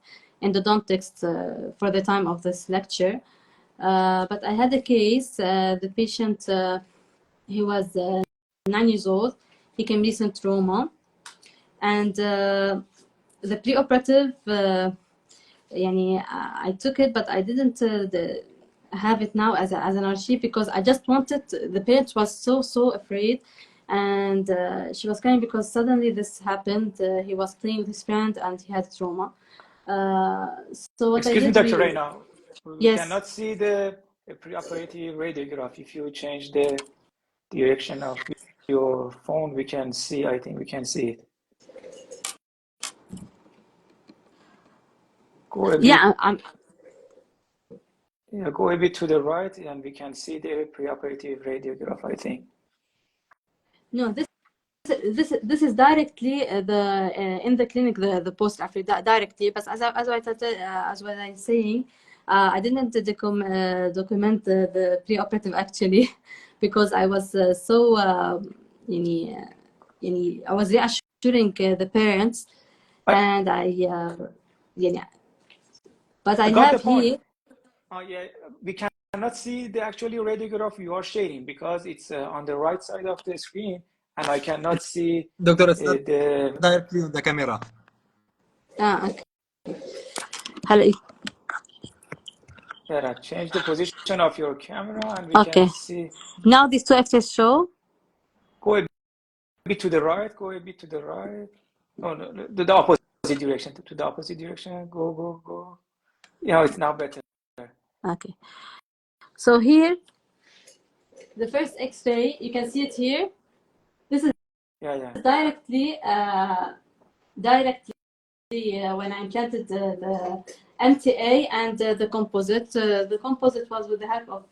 endodontics for the time of this lecture. But I had a case, the patient, he was 9 years old, he came recent trauma, and the preoperative, I took it, but I didn't have it now as an archive because I just wanted, the parents was so afraid and she was crying because suddenly this happened. He was playing with his friend and he had trauma. So what I Excuse me, did, Dr. Reina. We yes, cannot see the preoperative radiograph. If you change the direction of your phone, we can see, I think we can see it. Go a bit, yeah, go a bit to the right and we can see the preoperative radiograph, I think. no, this is directly in the clinic, the post after directly. But as what I'm saying, I didn't document the preoperative actually because I was so I was reassuring the parents, and but I I got the have point. here. Yeah, we cannot see the actually radiograph you are sharing because it's on the right side of the screen, and I cannot see Doctor, it's not the. directly on the camera. Okay. هلا Yeah, change the position of your camera, and we can okay. see. Now these two X's show. Go a bit to the right. Go a bit to the right. Oh, no, no, the opposite direction. To the opposite direction. Go, go, go. Yeah, it's now better. Okay. So here, the first X-ray, you can see it here. This is Yeah. directly when I implanted the MTA and the composite. The composite was with the help of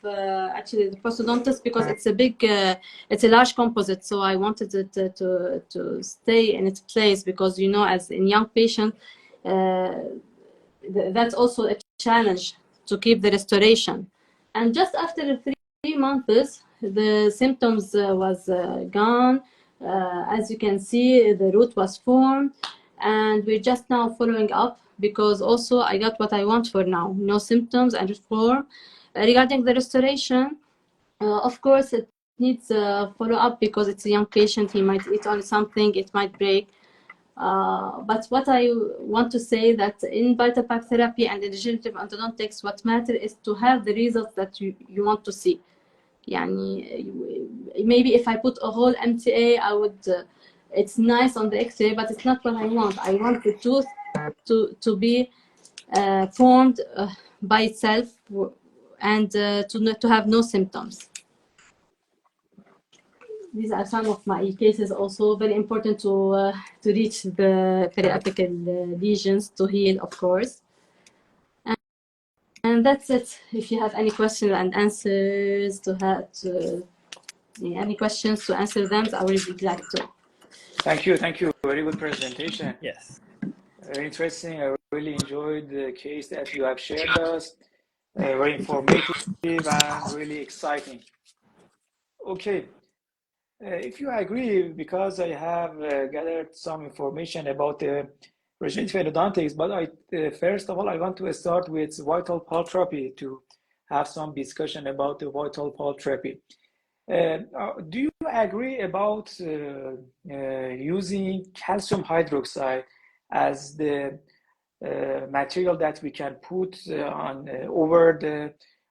actually the prosthodontist because it's a large composite. So I wanted it to stay in its place because, as in young patient, that's also a challenge to keep the restoration. And just after 3 months, the symptoms was gone. As you can see, the root was formed, and we're just now following up because also I got what I want for now: no symptoms and reform. Regarding the restoration, of course, it needs follow up because it's a young patient. He might eat on something, it might break. But what I want to say that in Vitapack therapy and in regenerative endodontics, what matters is to have the results that you want to see. Maybe if I put a whole MTA, I would. It's nice on the X-ray, but it's not what I want. I want the tooth to be formed by itself and to have no symptoms. These are some of my cases. Also very important to reach the periapical lesions to heal, of course. And that's it. If you have any questions and answers any questions to answer them, I will be glad to. Thank you. Very good presentation. Yes. Very interesting. I really enjoyed the case that you have shared us. Very informative and really exciting. Okay. If you agree, because I have gathered some information about the regenerative endodontics, but first of all, I want to start with vital pulp therapy to have some discussion about the vital pulp therapy. Do you agree about using calcium hydroxide as the material that we can put on over the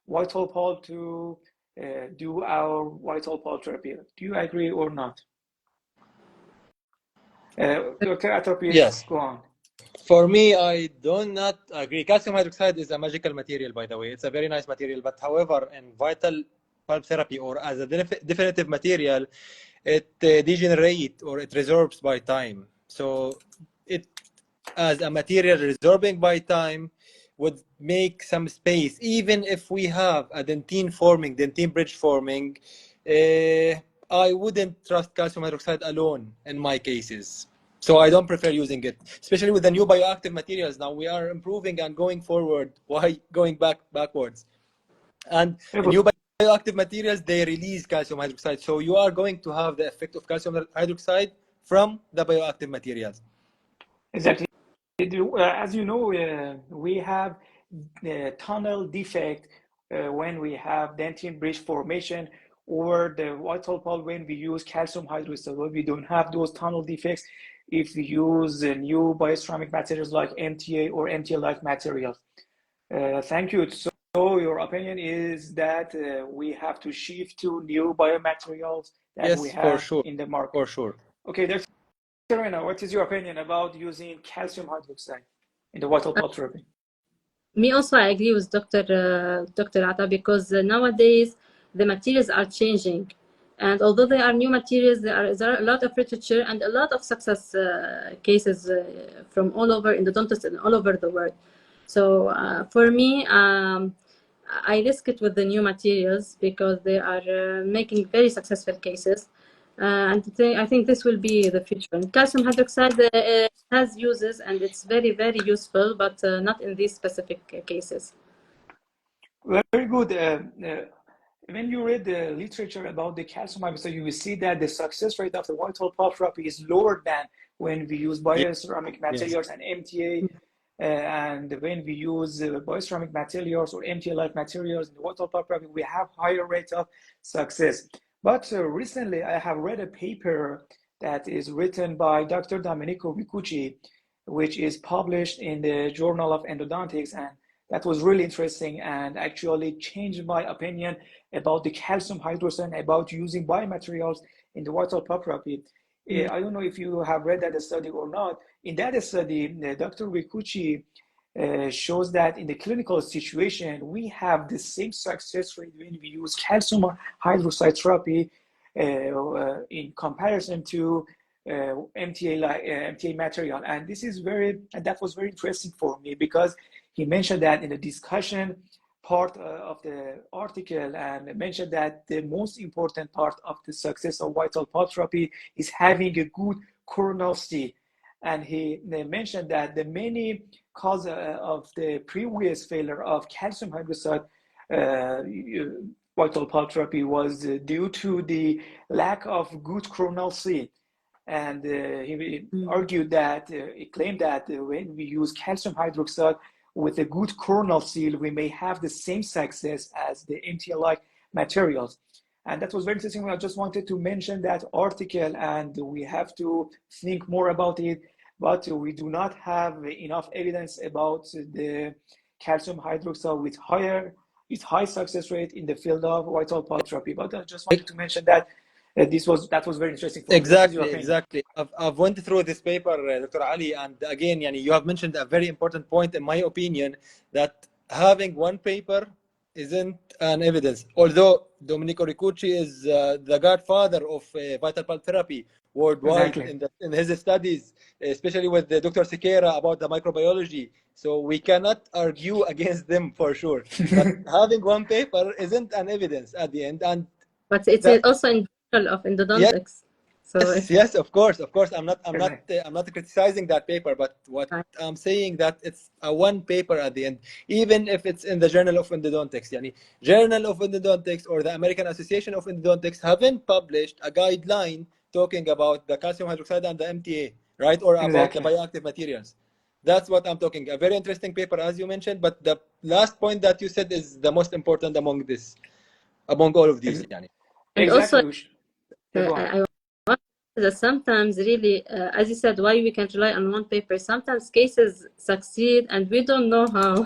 vital pulp to do our vital pulp therapy? Do you agree or not? Dr. Atopis, Yes. go on. For me, I do not agree. Calcium hydroxide is a magical material, by the way. It's a very nice material. But however, in vital pulp therapy or as a definitive material, it degenerates or it resorbs by time. So it, as a material resorbing by time, would make some space. Even if we have a dentine bridge forming, I wouldn't trust calcium hydroxide alone in my cases. So I don't prefer using it, especially with the new bioactive materials. Now we are improving and going forward. Why going backwards? And new bioactive materials, they release calcium hydroxide. So you are going to have the effect of calcium hydroxide from the bioactive materials. Exactly. As you know, we have tunnel defect when we have dentin bridge formation or the vital pulp when we use calcium hydroxide. Well, we don't have those tunnel defects if we use new bioceramic materials like MTA or MTA-like materials. Thank you. So your opinion is that we have to shift to new biomaterials that we Yes, for have sure. in the market. For sure. Okay, Dr. Rena, what is your opinion about using calcium hydroxide in the vital pulp therapy? Me also, I agree with Dr. Ata, because nowadays the materials are changing, and although they are new materials, there are a lot of literature and a lot of success cases from all over endodontists and all over the world. So for me, I risk it with the new materials because they are making very successful cases. And I think this will be the future. And calcium hydroxide has uses and it's very, very useful, but not in these specific cases. Very good. When you read the literature about the calcium hydroxide, you will see that the success rate of the vital pulp therapy is lower than when we use bioceramic materials and MTA. And when we use bioceramic materials or MTA-like materials in the vital pulp therapy, we have higher rate of success. But recently, I have read a paper that is written by Dr. Domenico Vicucci, which is published in the Journal of Endodontics, and that was really interesting and actually changed my opinion about the calcium hydroxide, about using biomaterials in the vital pulp therapy. I don't know if you have read that study or not. In that study, Dr. Ricucci shows that in the clinical situation, we have the same success rate when we use calcium hydroxide therapy in comparison to MTA material. And that was very interesting for me because he mentioned that in the discussion part of the article and mentioned that the most important part of the success of vital pulp therapy is having a good coronal C. And he mentioned that the many cause of the previous failure of calcium hydroxide vital pulp therapy was due to the lack of good coronal C. And he argued that, he claimed that when we use calcium hydroxide with a good coronal seal, we may have the same success as the MTL-like materials. And that was very interesting. I just wanted to mention that article, and we have to think more about it, but we do not have enough evidence about the calcium hydroxide with high success rate in the field of vital pulp therapy. But I just wanted to mention that that was very interesting for me. What is your opinion? Exactly. I've went through this paper, Dr. Ali, and again, you have mentioned a very important point, in my opinion, that having one paper isn't an evidence. Although Domenico Ricucci is the godfather of vital pulp therapy worldwide in his studies, especially with Dr. Sequeira about the microbiology. So we cannot argue against them for sure. But having one paper isn't an evidence at the end. But it's also in Journal of Endodontics. So yes, of course. I'm not criticizing that paper, but what I'm saying that it's a one paper at the end, even if it's in the Journal of Endodontics. Journal of Endodontics or the American Association of Endodontics haven't published a guideline talking about the calcium hydroxide and the MTA, right? Or about the bioactive materials. That's what I'm talking. A very interesting paper, as you mentioned, but the last point that you said is the most important among all of these. And also, I want that sometimes really, as you said, why we can't rely on one paper. Sometimes cases succeed and we don't know how.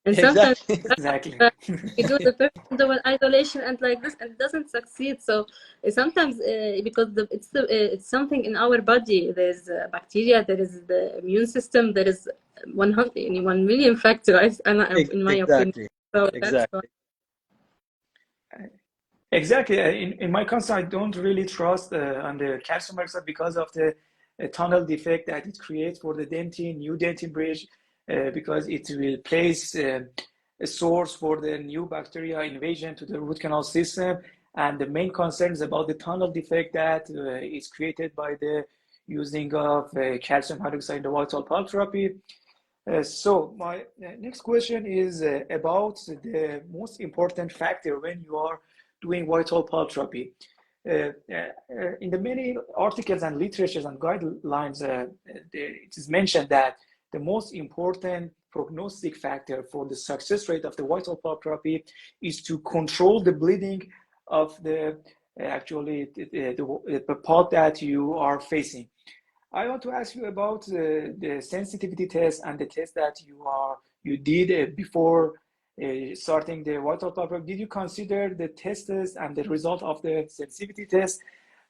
And sometimes we do the perfect isolation and like this and it doesn't succeed. So sometimes because it's something in our body. There's bacteria, there is the immune system, there is 1 million factors in my opinion. So that's why. Exactly. In my concern, I don't really trust on the calcium hydroxide because of the tunnel defect that it creates for the new dentin bridge, because it will place a source for the new bacteria invasion to the root canal system. And the main concern is about the tunnel defect that is created by the using of calcium hydroxide in the vital pulp therapy. So my next question is about the most important factor when you are doing vital pulp therapy. In the many articles and literatures and guidelines, it is mentioned that the most important prognostic factor for the success rate of the vital pulp therapy is to control the bleeding of the pulp that you are facing. I want to ask you about the sensitivity test and the test that you did before starting the vital pulp. Did you consider the tests and the result of the sensitivity test?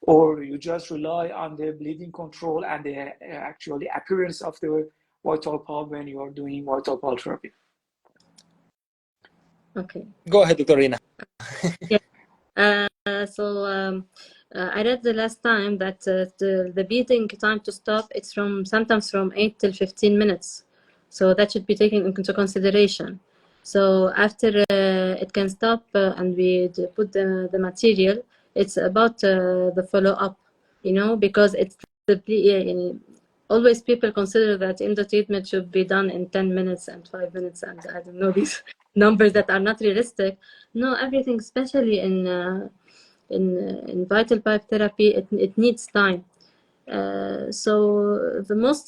or you just rely on the bleeding control and the actually appearance of the vital pulp when you are doing vital pulp therapy? Okay. Go ahead, Dr. Rina. Yeah. I read the last time that the beating time to stop, it's sometimes from 8 till 15 minutes. So that should be taken into consideration. So after it can stop and we put the material, it's about the follow-up, because it's always people consider that endo treatment should be done in 10 minutes and 5 minutes, and I don't know, these numbers that are not realistic. No, everything, especially in vital pipe therapy, it needs time. So the most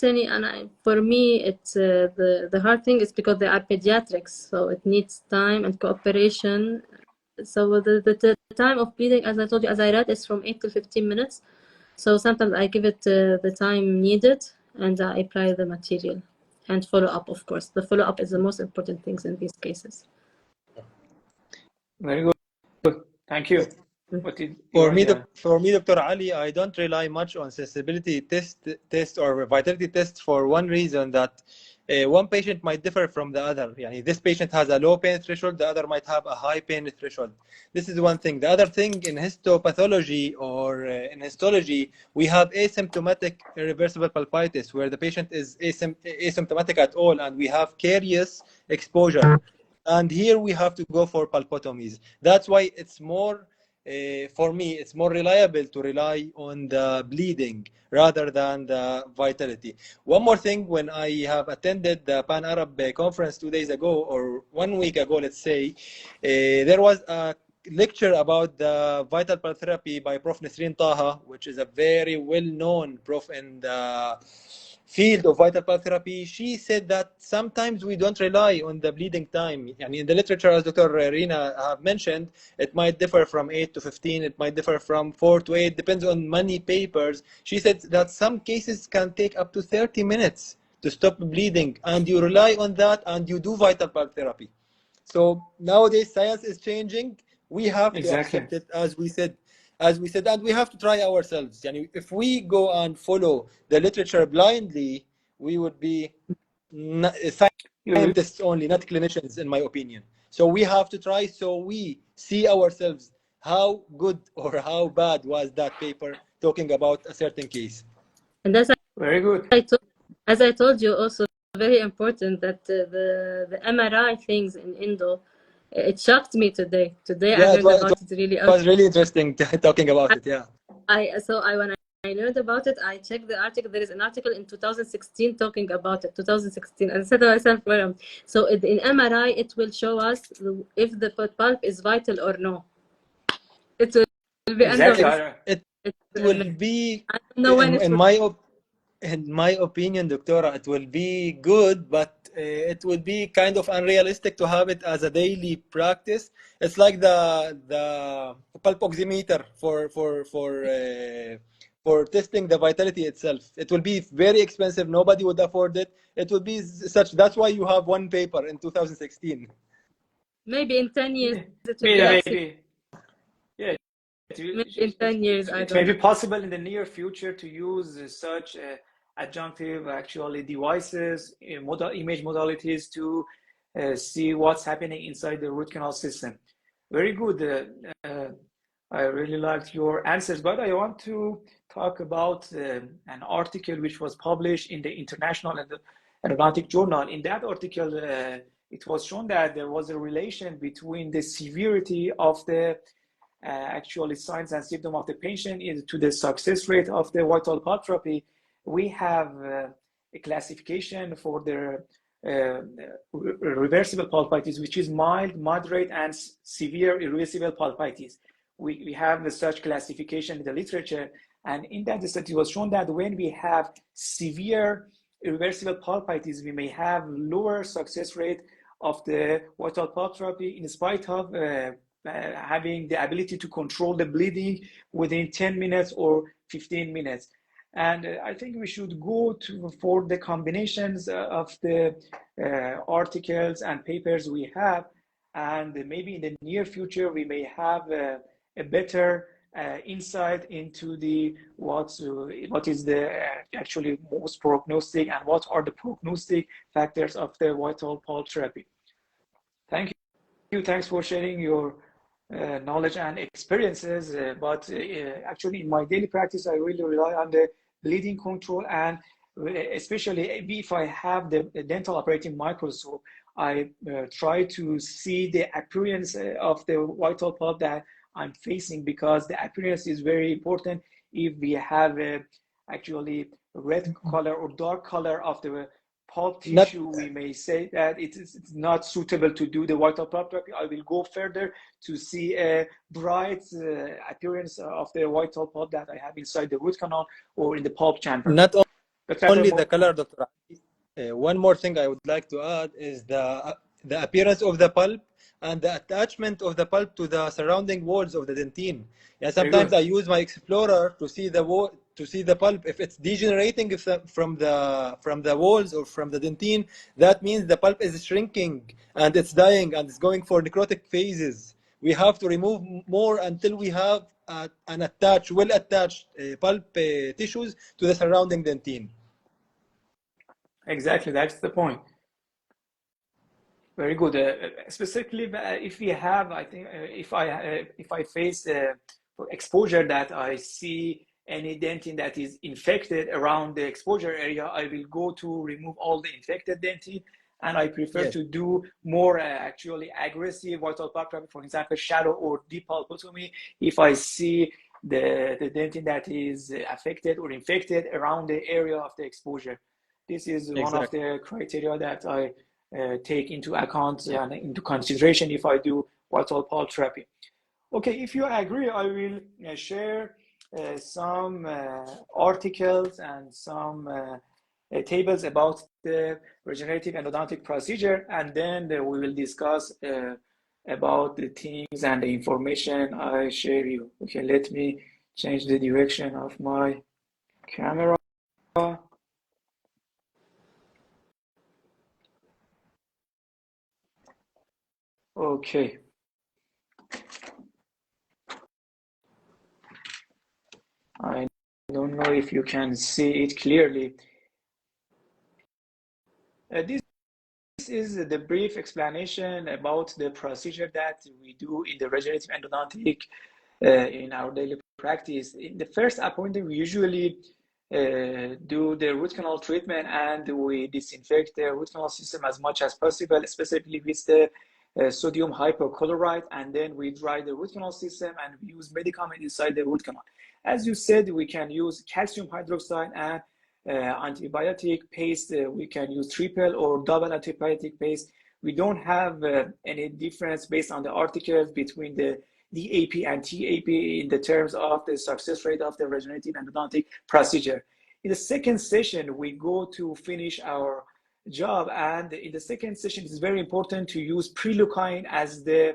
for me, it's the hard thing is because they are pediatrics, so it needs time and cooperation. So the time of bleeding, as I told you, as I read, is from 8 to 15 minutes. So sometimes I give it the time needed, and I apply the material and follow up. Of course, the follow up is the most important things in these cases. Very good. Thank you. What did For you me, yeah. for me, Dr. Ali, I don't rely much on sensibility test or vitality test for one reason, that one patient might differ from the other. Yani this patient has a low pain threshold, the other might have a high pain threshold. This is one thing. The other thing, in histopathology or in histology, we have asymptomatic irreversible pulpitis where the patient is asymptomatic at all, and we have carious exposure. And here we have to go for pulpotomies. That's why it's more, for me, it's more reliable to rely on the bleeding rather than the vitality. One more thing, when I have attended the Pan-Arab conference 2 days ago, or 1 week ago, let's say, there was a lecture about the vital pulp therapy by Prof. Nesreen Taha, which is a very well-known prof in the field of vital pulp therapy. She said that sometimes we don't rely on the bleeding time. And in the literature, as Dr. Rina have mentioned, it might differ from 8 to 15, it might differ from 4 to 8, depends on many papers. She said that some cases can take up to 30 minutes to stop bleeding, and you rely on that and you do vital pulp therapy. So nowadays science is changing. We have to accept it, as we said, and we have to try ourselves. Yani if we go and follow the literature blindly, we would be scientists only, not clinicians, in my opinion. So we have to try, so we see ourselves how good or how bad was that paper talking about a certain case. And that's very good. As I told you, also very important that the MRI things in endo, it shocked me today. Today I heard about it really. It was really interesting talking about it. Yeah. When I learned about it, I checked the article. There is an article in 2016 talking about it. 2016. And I said to myself, well, so in MRI it will show us if the pulp is vital or no. It will be exactly. It will be, I don't know when in my opinion, Doctora, it will be good, but it will be kind of unrealistic to have it as a daily practice. It's like the pulp oximeter for testing the vitality itself. It will be very expensive. Nobody would afford it. It will be such. That's why you have one paper in 2016. Maybe in 10 years it will be like maybe. Yeah. Maybe in 10 years, I it don't may know. be possible in the near future to use such adjunctive actually devices, image modalities to see what's happening inside the root canal system. Very good. I really liked your answers, but I want to talk about an article which was published in the International Endodontic Journal. In that article, it was shown that there was a relation between the severity of the actually signs and symptoms of the patient to the success rate of the vital pulp therapy. We have a classification for the reversible pulpitis, which is mild, moderate, and severe irreversible pulpitis. We have such classification in the literature, and in that study it was shown that when we have severe irreversible pulpitis, we may have lower success rate of the vital pulp therapy in spite of having the ability to control the bleeding within 10 minutes or 15 minutes. And I think we should go for the combinations of the articles and papers we have, and maybe in the near future we may have a better insight into the what is the actually most prognostic and what are the prognostic factors of the vital pulp therapy. Thank you. Thanks for sharing your knowledge and experiences. But actually, in my daily practice, I really rely on the bleeding control, and especially if I have the dental operating microscope, I try to see the appearance of the vital pulp that I'm facing, because the appearance is very important. If we have actually red color or dark color of the pulp tissue, we may say that it's not suitable to do the vital pulp therapy. I will go further to see a bright appearance of the vital pulp that I have inside the root canal or in the pulp chamber. Not only the color, Dr. One more thing I would like to add is the appearance of the pulp and the attachment of the pulp to the surrounding walls of the dentine. Yeah, sometimes I use my explorer to see the pulp. If it's degenerating from the walls or from the dentine, that means the pulp is shrinking and it's dying and it's going for necrotic phases. We have to remove more until we have well attached pulp tissues to the surrounding dentine. Exactly, that's the point. Very good. Specifically, if we have, I think, if I face exposure that I see any dentin that is infected around the exposure area, I will go to remove all the infected dentin, and I prefer to do more actually aggressive vital pulp therapy, for example, shadow or deep pulpotomy, if I see the dentin that is affected or infected around the area of the exposure. This is one of the criteria that I take into account and into consideration if I do vital pulp therapy. Okay, if you agree, I will share some articles and some tables about the regenerative endodontic procedure, and then we will discuss about the things and the information I share you. Okay, let me change the direction of my camera. Okay. I don't know if you can see it clearly. This is the brief explanation about the procedure that we do in the regenerative endodontic in our daily practice. In the first appointment, we usually do the root canal treatment, and we disinfect the root canal system as much as possible, especially with the sodium hypochlorite, and then we dry the root canal system and we use medicament inside the root canal. As you said, we can use calcium hydroxide and antibiotic paste. We can use triple or double antibiotic paste. We don't have any difference based on the articles between the DAP and TAP in the terms of the success rate of the regenerative endodontic procedure. In the second session, we go to finish our job, and in the second session, it's very important to use preleucine as the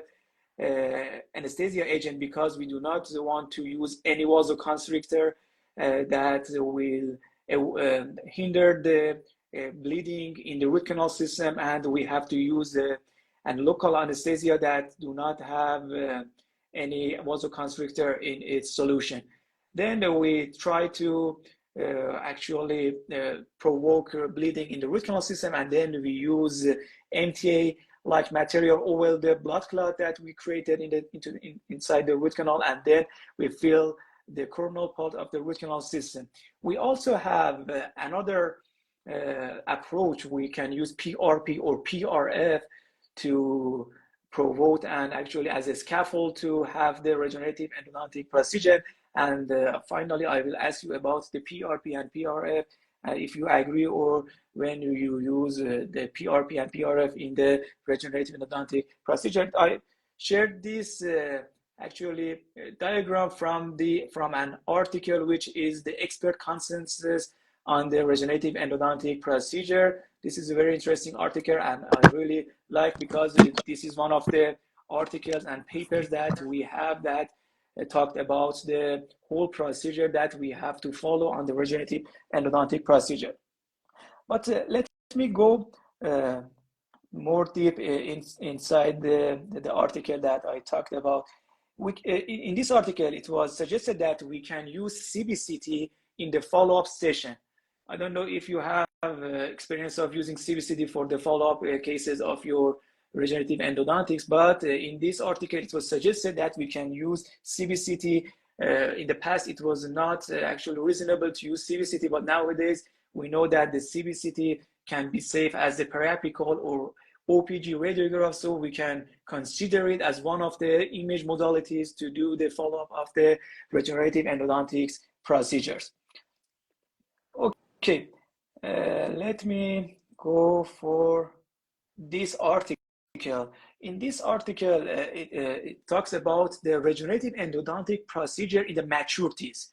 anesthesia agent, because we do not want to use any vasoconstrictor that will hinder the bleeding in the root canal system, and we have to use and local anesthesia that do not have any vasoconstrictor in its solution. Then we try to actually provoke bleeding in the root canal system, and then we use MTA like material over the blood clot that we created inside the root canal, and then we fill the coronal part of the root canal system. We also have another approach. We can use PRP or PRF to provoke and actually as a scaffold to have the regenerative endodontic procedure. And finally, I will ask you about the PRP and PRF, if you agree, or when you use the PRP and PRF in the regenerative endodontic procedure. I shared this actually diagram from an article, which is the expert consensus on the regenerative endodontic procedure. This is a very interesting article, and I really like, because this is one of the articles and papers that we have that talked about the whole procedure that we have to follow on the regenerative endodontic procedure. But let me go more deep inside the article that I talked about. in this article, it was suggested that we can use CBCT in the follow-up session. I don't know if you have experience of using CBCT for the follow-up cases of your regenerative endodontics, but in this article, it was suggested that we can use CBCT. In the past, it was not actually reasonable to use CBCT, but nowadays, we know that the CBCT can be safe as the periapical or OPG radiograph, so we can consider it as one of the image modalities to do the follow-up of the regenerative endodontics procedures. Okay, let me go for this article. In this article, it talks about the regenerative endodontic procedure in the maturities.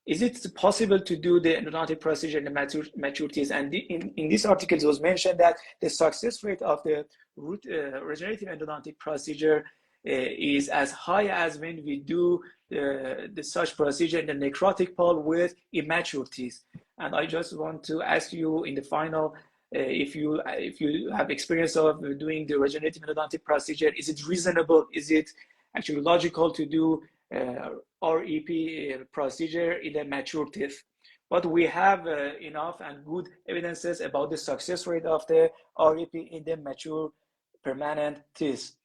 Is it possible to do the endodontic procedure in the maturities? And in this article, it was mentioned that the success rate of the regenerative endodontic procedure is as high as when we do the such procedure in the necrotic pulp with immaturities. And I just want to ask you in the final, if you have experience of doing the regenerative endodontic procedure, is it reasonable? Is it actually logical to do REP procedure in the mature teeth? But we have enough and good evidences about the success rate of the REP in the mature permanent teeth.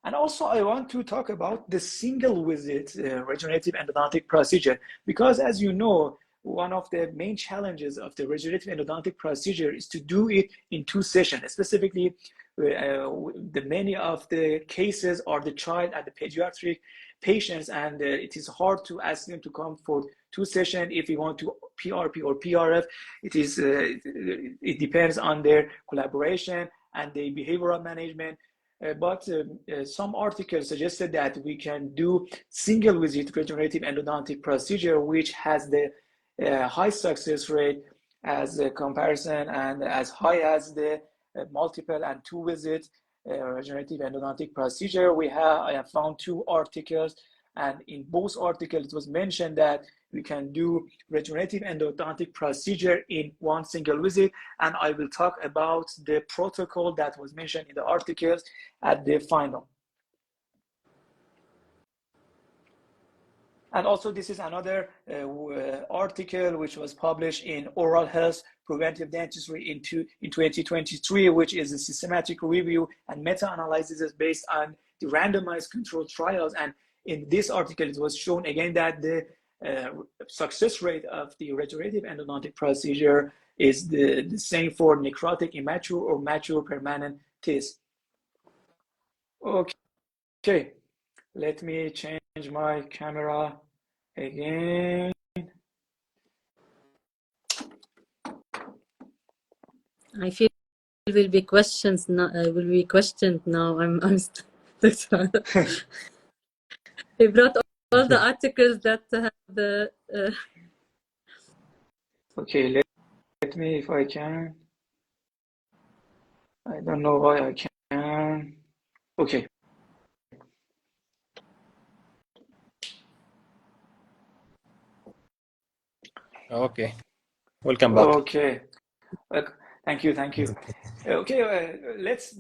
And also I want to talk about the single visit regenerative endodontic procedure, because as you know, one of the main challenges of the regenerative endodontic procedure is to do it in 2 sessions. Specifically, many of the cases are the child and the pediatric patients, and it is hard to ask them to come for 2 sessions. If we want to PRP or PRF, it depends on their collaboration and the behavioral management. But some articles suggested that we can do single visit regenerative endodontic procedure, which has the high success rate as a comparison and as high as the multiple and 2 visit regenerative endodontic procedure. I have found 2 articles, and in both articles it was mentioned that we can do regenerative endodontic procedure in 1 single visit, and I will talk about the protocol that was mentioned in the articles at the final. And also, this is another article which was published in Oral Health Preventive Dentistry in 2023, which is a systematic review and meta-analysis based on the randomized controlled trials. And in this article, it was shown again that the success rate of the regenerative endodontic procedure is the same for necrotic immature or mature permanent teeth. Okay, let me change my camera again. I feel will be questions now. Will be questioned now. I'm stuck. He brought all the articles that have the. Okay, let me, if I can. I don't know why I can. Okay. Okay, welcome back. Okay, thank you. Okay, let's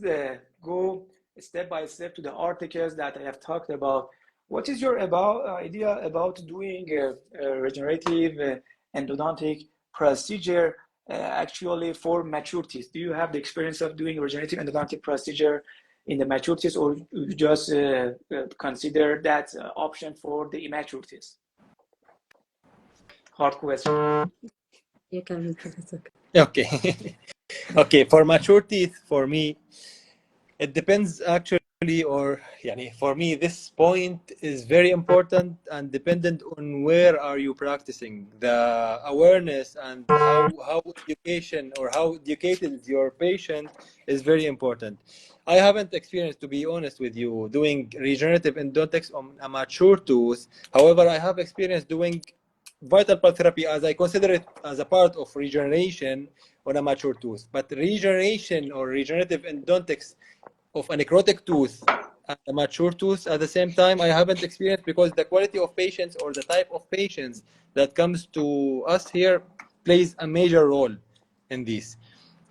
go step by step to the articles that I have talked about. What is your idea about doing a regenerative endodontic procedure actually for mature teeth? Do you have the experience of doing regenerative endodontic procedure in the mature teeth, or you just consider that option for the immature teeth? Hard question. You can. Okay. Okay, for mature teeth, for me, it depends actually, or for me, this point is very important and dependent on where are you practicing. The awareness and how education or how educated is your patient is very important. I haven't experienced, to be honest with you, doing regenerative endodontics on a mature tooth. However, I have experience doing vital pulp therapy, as I consider it as a part of regeneration on a mature tooth. But regeneration or regenerative endodontics of a necrotic tooth and a mature tooth at the same time, I haven't experienced, because the quality of patients or the type of patients that comes to us here plays a major role in this.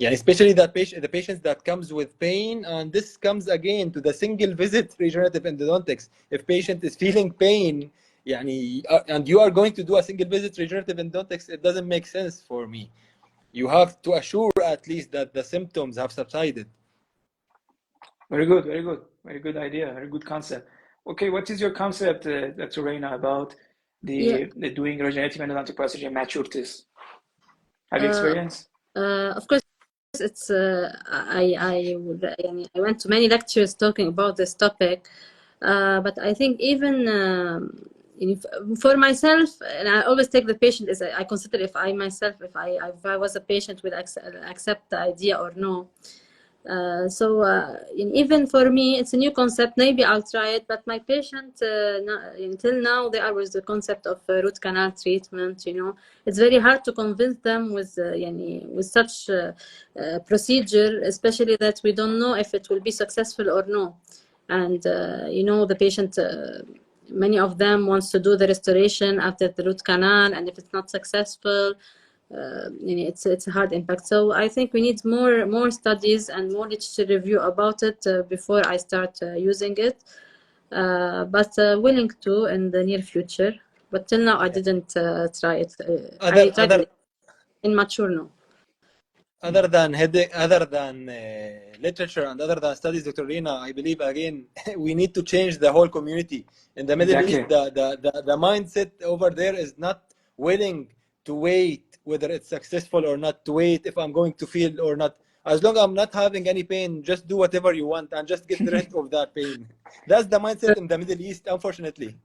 Yeah, especially that the patients that comes with pain, and this comes again to the single visit regenerative endodontics. If patient is feeling pain, يعني, and you are going to do a single visit regenerative endodontics, it doesn't make sense for me. You have to assure at least that the symptoms have subsided. Very good, very good, very good idea, very good concept. Okay, what is your concept, Dr. Reina, about Yeah. the doing regenerative endodontic procedure in maturities? Have you Uh, experienced? of course, it's I went to many lectures talking about this topic, but I think even for myself, and I always take the patient as I consider if I myself, if I was a patient, will accept the idea or no. Even for me, it's a new concept. Maybe I'll try it, but my patient, until now, they are with the concept of root canal treatment. It's very hard to convince them with such procedure, especially that we don't know if it will be successful or no. And the patient, many of them wants to do the restoration after the root canal, and if it's not successful, it's a hard impact. So I think we need more studies and more literature review about it before I start using it. But willing to in the near future. But till now I didn't try it. I tried it in mature no. Other than literature and other than studies, Dr. Rina, I believe again we need to change the whole community in the Middle East. Exactly. The mindset over there is not willing to wait whether it's successful or not, to wait if I'm going to feel or not. As long as I'm not having any pain, just do whatever you want and just get rid of that pain. That's the mindset in the Middle East, unfortunately.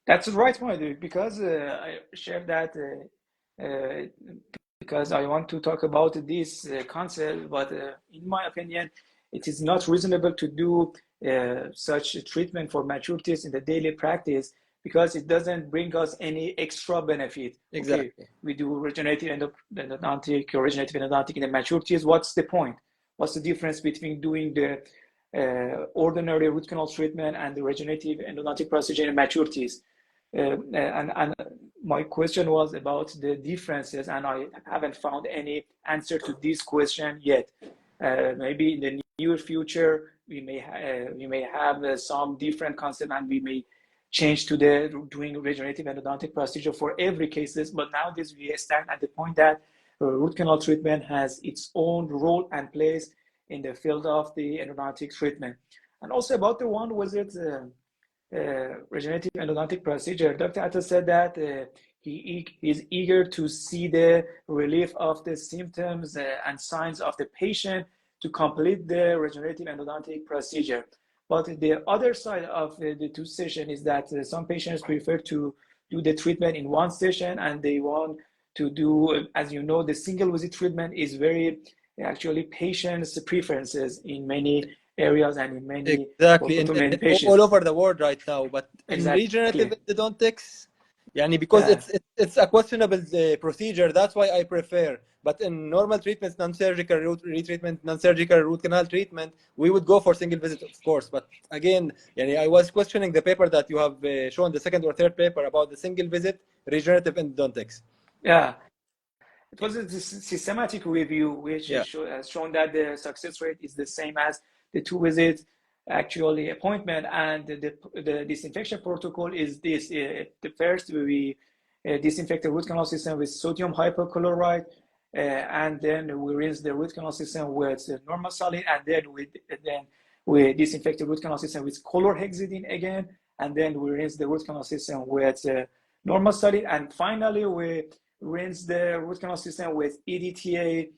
That's the right point, because I share that because I want to talk about this concept, but in my opinion, it is not reasonable to do such a treatment for maturities in the daily practice because it doesn't bring us any extra benefit. Exactly. Okay, we do regenerative endodontic or regenerative endodontic in the maturities. What's the point? What's the difference between doing the ordinary root canal treatment and the regenerative endodontic procedure in maturities? And my question was about the differences, and I haven't found any answer to this question yet. Maybe in the near future we may have some different concept, and we may change to the doing regenerative endodontic procedure for every cases. But nowadays we stand at the point that root canal treatment has its own role and place in the field of the endodontic treatment. And also about the one visit regenerative endodontic procedure, Dr. Atta said that he is eager to see the relief of the symptoms and signs of the patient to complete the regenerative endodontic procedure. But the other side of the two sessions is that some patients prefer to do the treatment in one session, and they want to do, as you know, the single visit treatment is very actually patients' preferences in many areas and in many exactly for many patients. all over the world right now. But in regenerative endodontics, because it's a questionable procedure, that's why I prefer. But in normal treatments, non-surgical retreatment, non-surgical root canal treatment, we would go for single visit, of course. But again, I was questioning the paper that you have shown, the second or third paper about the single visit regenerative endodontics. Yeah. It was a systematic review which has shown that the success rate is the same as the two visit actually appointment, and the disinfection protocol is this. The first we disinfect the root canal system with sodium hypochlorite, and then we rinse the root canal system with normal saline, and then we disinfect the root canal system with chlorhexidine again, and then we rinse the root canal system with normal saline, and finally we rinse the root canal system with EDTA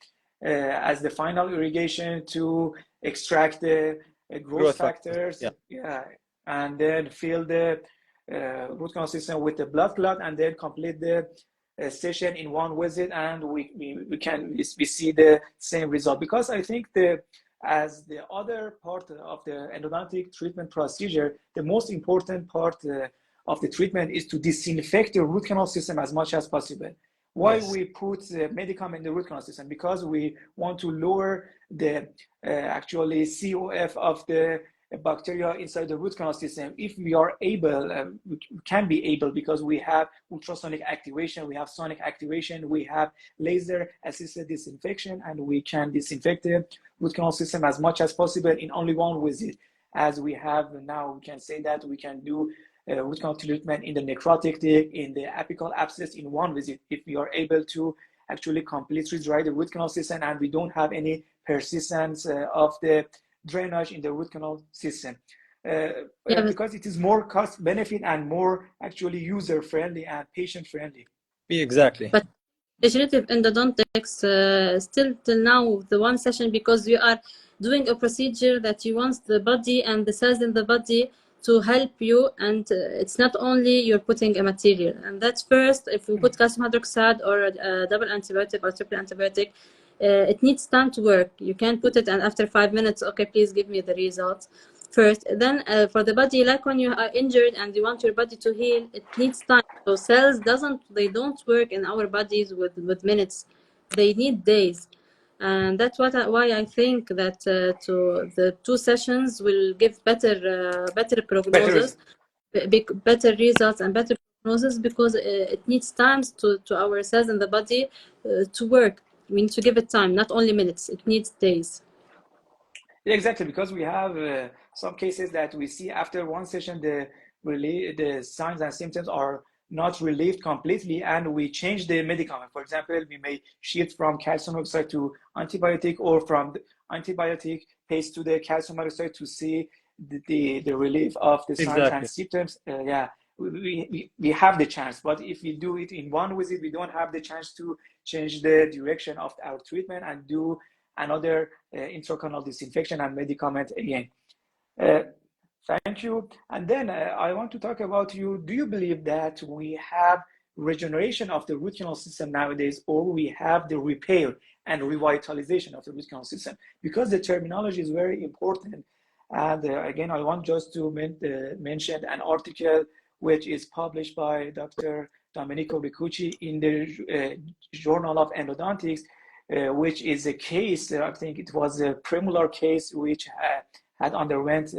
as the final irrigation to extract the growth factors. And then fill the root canal system with the blood clot, and then complete the session in one visit, and we see the same result. Because I think as the other part of the endodontic treatment procedure, the most important part of the treatment is to disinfect the root canal system as much as possible. Why we put medicament in the root canal system? Because we want to lower the actually COF of the bacteria inside the root canal system. If we are able, we can be able, because we have ultrasonic activation, we have sonic activation, we have laser assisted disinfection, and we can disinfect the root canal system as much as possible in only one visit. As we have now, we can say that we can do root canal treatment in the necrotic disc, in the apical abscess in one visit, if we are able to actually completely dry the root canal system and we don't have any persistence of the drainage in the root canal system. Because it is more cost benefit and more actually user friendly and patient friendly. Exactly. But regenerative endodontics, still till now, the one session, because you are doing a procedure that you want the body and the cells in the body to help you, and it's not only you're putting a material. And that's first, if we put calcium hydroxide or a double antibiotic or triple antibiotic, it needs time to work. You can't put it and after 5 minutes, okay, please give me the results. First, then for the body, like when you are injured and you want your body to heal, it needs time. So cells they don't work in our bodies with minutes. They need days. And that's why I think that to the 2 sessions will give better prognosis, better results and better prognosis, because it needs time to our cells in the body to work. We need to give it time, not only minutes. It needs days. Yeah, exactly, because we have some cases that we see after one session, the signs and symptoms are not relieved completely, and we change the medicament. For example, we may shift from calcium oxide to antibiotic, or from the antibiotic paste to the calcium oxide to see the relief of the signs and symptoms. We have the chance, but if we do it in one visit, we don't have the chance to change the direction of our treatment and do another intracanal disinfection and medicament again. Thank you. And then I want to talk about you. Do you believe that we have regeneration of the root canal system nowadays, or we have the repair and revitalization of the root canal system? Because the terminology is very important. And again, I want just to mention an article which is published by Dr. Domenico Riccucci in the Journal of Endodontics, which is a case, I think it was a premolar case, which had underwent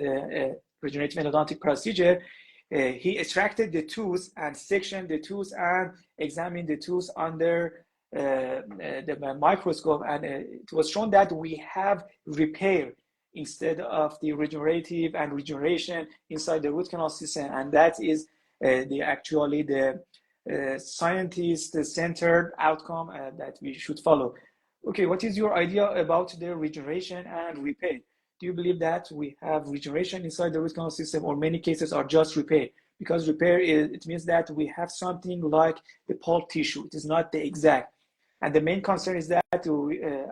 regenerative endodontic procedure. He extracted the tooth and sectioned the tooth and examined the tooth under the microscope, and it was shown that we have repair instead of the regenerative and regeneration inside the root canal system, and that is actually the scientist-centered outcome that we should follow. Okay, what is your idea about the regeneration and repair? Do you believe that we have regeneration inside the root canal system, or many cases are just repair? Because repair it means that we have something like the pulp tissue. It is not the exact. And the main concern is that,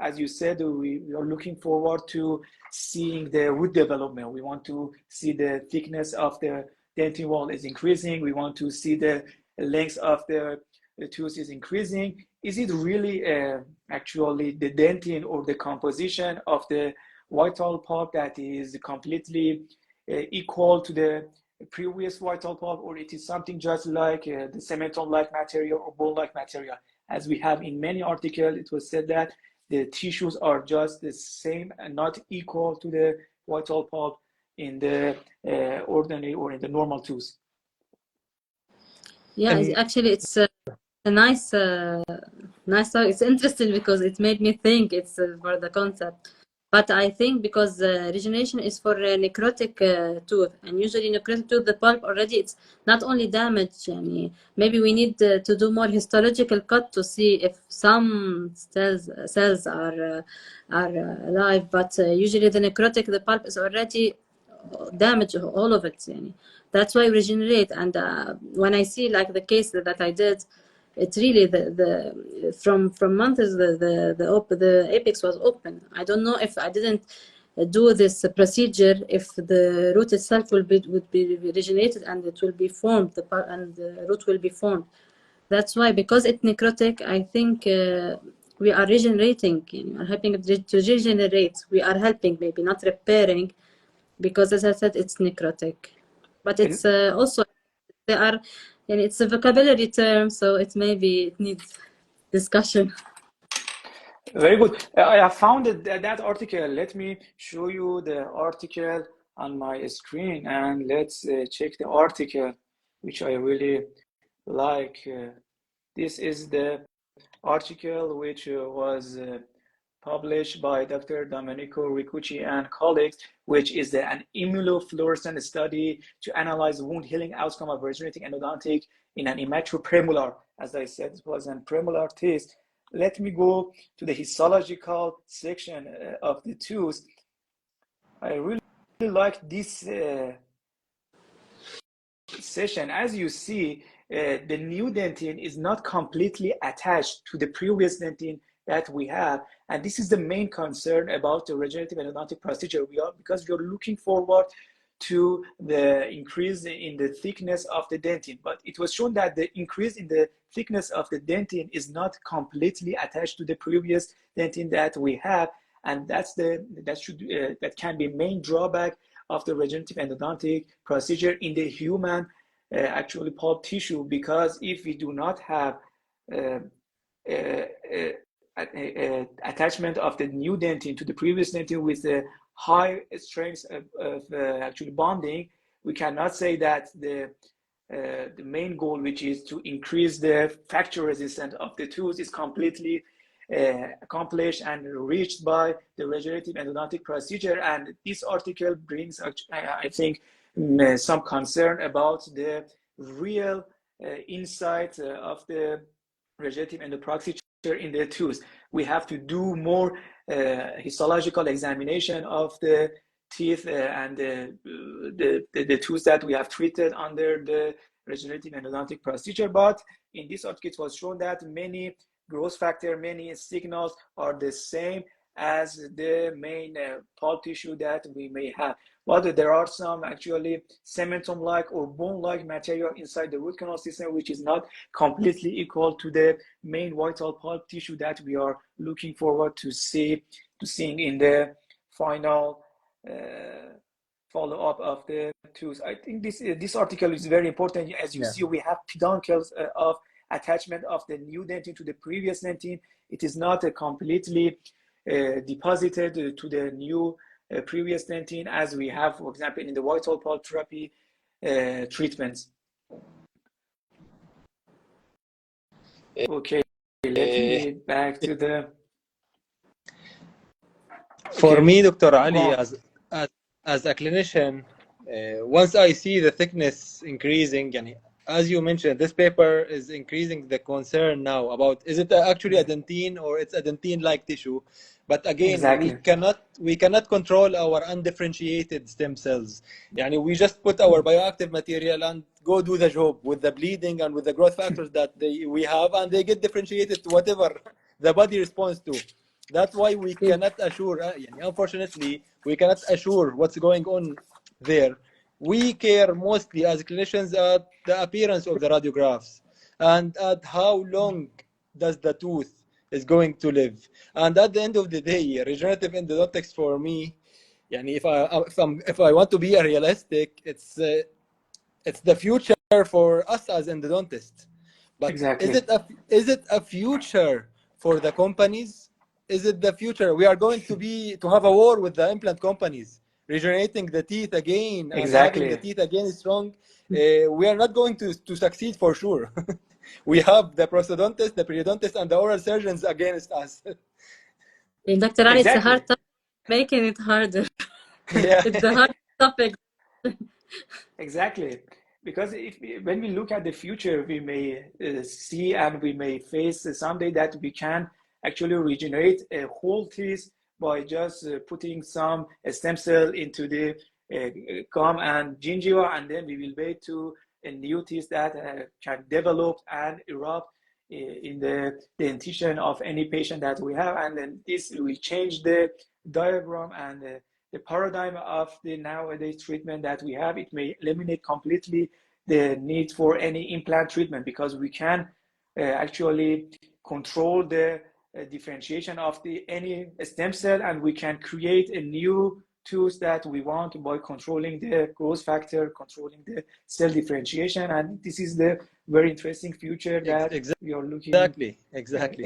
as you said, we are looking forward to seeing the root development. We want to see the thickness of the dentin wall is increasing. We want to see the length of the tooth is increasing. Is it really actually the dentin or the composition of the vital pulp that is completely equal to the previous vital pulp, or it is something just like the cementon-like material or bone-like material? As we have in many articles, it was said that the tissues are just the same and not equal to the vital pulp in the ordinary or in the normal tooth. Yeah, actually, it's a nice talk. It's interesting because it made me think it's for the concept. But I think because regeneration is for necrotic tooth, and usually necrotic tooth, the pulp already, it's not only damaged. Maybe we need to do more histological cut to see if some cells are alive. But usually the necrotic, the pulp is already damaged, all of it. That's why regenerate. And when I see like the case that I did, it's really from months the apex was open. I don't know if I didn't do this procedure, if the root itself would be regenerated and it will be formed, and the root will be formed. That's why, because it's necrotic, I think we are regenerating, are helping it to regenerate. We are helping, maybe not repairing, because as I said, it's necrotic. But it's also, there are, and it's a vocabulary term, so it needs discussion. Very good. I have found that article. Let me show you the article on my screen, and let's check the article, which I really like. This is the article which was published by Dr. Domenico Ricucci and colleagues, which is an immunofluorescent study to analyze wound healing outcome of regenerative endodontic in an immature premolar. As I said, it was a premolar test. Let me go to the histological section of the tooth. I really like this session. As you see, the new dentine is not completely attached to the previous dentine that we have, and this is the main concern about the regenerative endodontic procedure. Because we are looking forward to the increase in the thickness of the dentine, but it was shown that the increase in the thickness of the dentine is not completely attached to the previous dentine that we have, and that can be main drawback of the regenerative endodontic procedure in the human actually pulp tissue, because if we do not have attachment of the new dentine to the previous dentine with the high strength of actually bonding, we cannot say that the main goal, which is to increase the fracture resistance of the tooth, is completely accomplished and reached by the regenerative endodontic procedure. And this article brings, I think, some concern about the real insight of the regenerative endodontic procedure in the tooth. We have to do more histological examination of the teeth and the tooth that we have treated under the regenerative endodontic procedure. But in this article, it was shown that many growth factor, many signals are the same as the main pulp tissue that we may have. But there are some actually cementum-like or bone-like material inside the root canal system, which is not completely equal to the main vital pulp tissue that we are looking forward to seeing in the final follow-up of the tooth. I think this article is very important. As you see, we have peduncles of attachment of the new dentine to the previous dentine. It is not completely deposited to the new previous dentine as we have, for example, in the vital pulp therapy treatments. Okay, let me back to the... For me, Dr. Ali, as a clinician, once I see the thickness increasing, and as you mentioned, this paper is increasing the concern now about, is it actually a dentine or it's a dentine-like tissue? But again, exactly. we cannot control our undifferentiated stem cells. Yani we just put our bioactive material and go do the job with the bleeding and with the growth factors that we have, and they get differentiated to whatever the body responds to. That's why we cannot assure, unfortunately, we cannot assure what's going on there. We care mostly as clinicians at the appearance of the radiographs and at how long does the tooth is going to live. And at the end of the day, regenerative endodontics for me, if I want to be a realistic, it's the future for us as endodontists. But exactly. Is it a future for the companies? Is it the future? We are going to have a war with the implant companies, regenerating the teeth again and having the teeth again strong. We are not going to succeed for sure. We have the prosthodontists, the periodontists, and the oral surgeons against us. Dr. Ali, it's a hard topic, making it harder. Yeah. It's the hard topic. Exactly. Because when we look at the future, we may see and we may face someday that we can actually regenerate a whole teeth by just putting some stem cell into the gum and gingiva, and then we will wait to a new teeth that can develop and erupt in the dentition of any patient that we have, and then this will change the diagram and the paradigm of the nowadays treatment that we have. It may eliminate completely the need for any implant treatment, because we can actually control the differentiation of any stem cell, and we can create a new tooth that we want by controlling the growth factor, controlling the cell differentiation. And this is the very interesting future that we are looking. Exactly.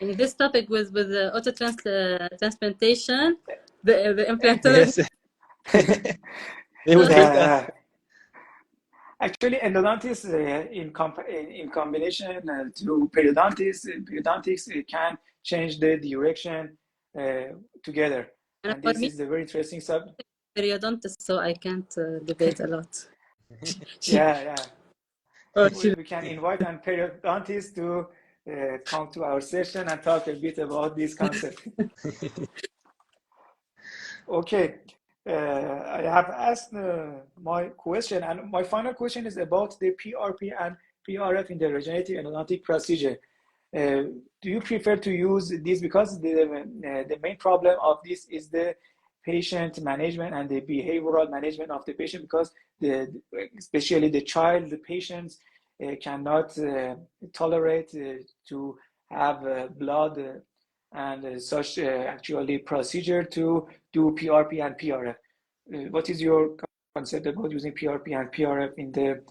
In this topic with the auto transplantation, the implantology They will hate us. Yeah, actually, endodontics in combination to periodontics can change the duration together, And and for this me, is a very interesting sub. periodontist, so I can't debate a lot. Yeah, yeah. Or We can invite an periodontist to come to our session and talk a bit about this concept. Okay, I have asked my question, and my final question is about the PRP and PRF in the regenerative endodontic procedure. Do you prefer to use this because the main problem of this is the patient management and the behavioral management of the patient because especially the child, the patients cannot tolerate to have blood and such actually procedure to do PRP and PRF. What is your concept about using PRP and PRF in the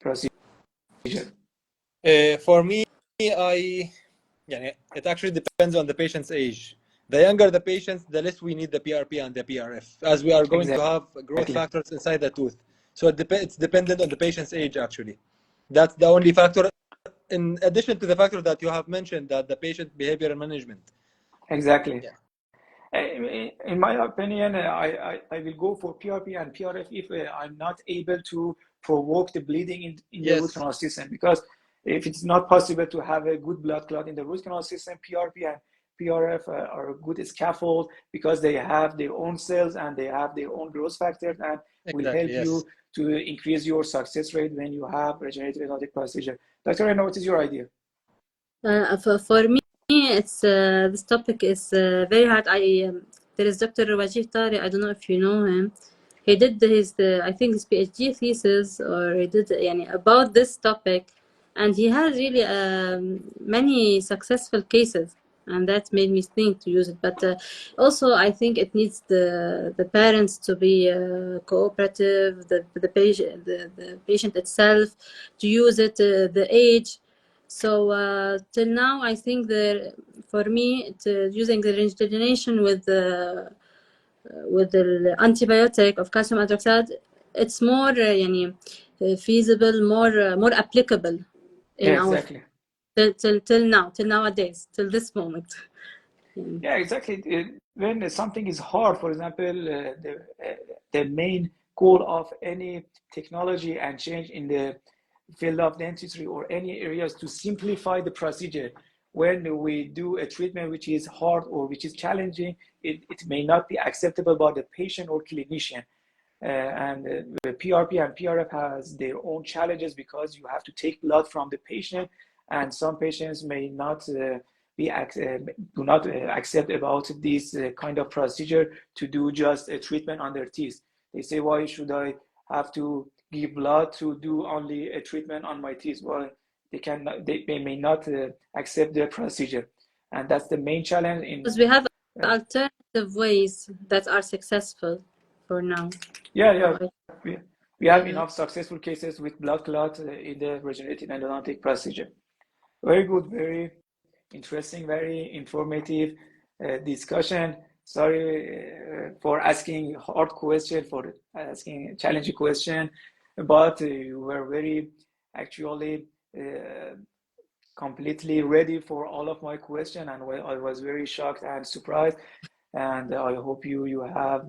procedure? For me, it actually depends on the patient's age. The younger the patients, the less we need the PRP and the PRF, as we are going to have growth Exactly. factors inside the tooth. So it's dependent on the patient's age, actually. That's the only factor, in addition to the factor that you have mentioned, that the patient behavioral management. Exactly. Yeah. In my opinion, I will go for PRP and PRF if I'm not able to provoke the bleeding in the root Yes, canal system. Because if it's not possible to have a good blood clot in the root canal system, PRP and PRF are a good scaffold because they have their own cells and they have their own growth factors and will exactly. help Yes. you to increase your success rate when you have regenerative endodontic procedure. Dr. Rena, what is your idea? for me, it's this topic is very hard. There is Dr. Wajih Tari. I don't know if you know him. He did I think his PhD thesis, or he did about this topic, and he has really many successful cases, and that made me think to use it. But also, I think it needs the parents to be cooperative, the patient itself to use it, the age. So till now, I think for me, using the regeneration with the antibiotic of calcium hydroxide, it's more feasible, more applicable Yeah, in our exactly. till nowadays, till this moment. Yeah, exactly. When something is hard, for example, the main goal of any technology and change in the field of dentistry or any areas to simplify the procedure. When we do a treatment which is hard or which is challenging, it may not be acceptable by the patient or clinician. And the PRP and PRF has their own challenges because you have to take blood from the patient, and some patients may not do not accept about this kind of procedure to do just a treatment on their teeth. They say, why should I have to give blood to do only a treatment on my teeth? Well, they may not accept the procedure, and that's the main challenge in. Because we have alternative ways that are successful for now. Yeah, So we have enough successful cases with blood clot in the regenerative endodontic procedure. Very good, very interesting, very informative discussion. Sorry for asking hard question, for asking challenging question, but you were very actually completely ready for all of my question, and I was very shocked and surprised. And I hope you have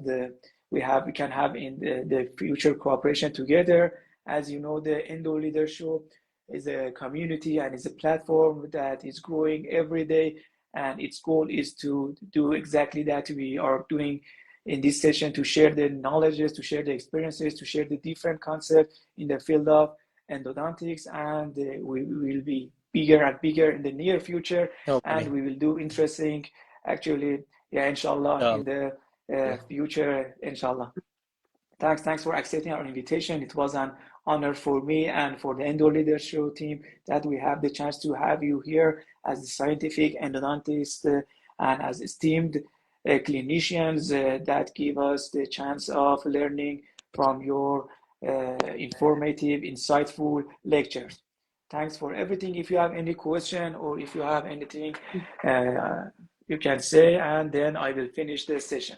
we can have in the future cooperation together. As you know, the Endo Leadership is a community and is a platform that is growing every day, and its goal is to do exactly that we are doing in this session, to share the knowledges, to share the experiences, to share the different concepts in the field of endodontics, and we will be bigger and bigger in the near future, and Hopefully. we will do interesting actually, yeah, inshallah, in the Yeah. future, inshallah. Thanks for accepting our invitation. It was an honor for me and for the Endo Leadership team that we have the chance to have you here as a scientific endodontist and as esteemed clinicians that give us the chance of learning from your informative, insightful lectures. Thanks for everything. If you have any question or if you have anything you can say, and then I will finish the session.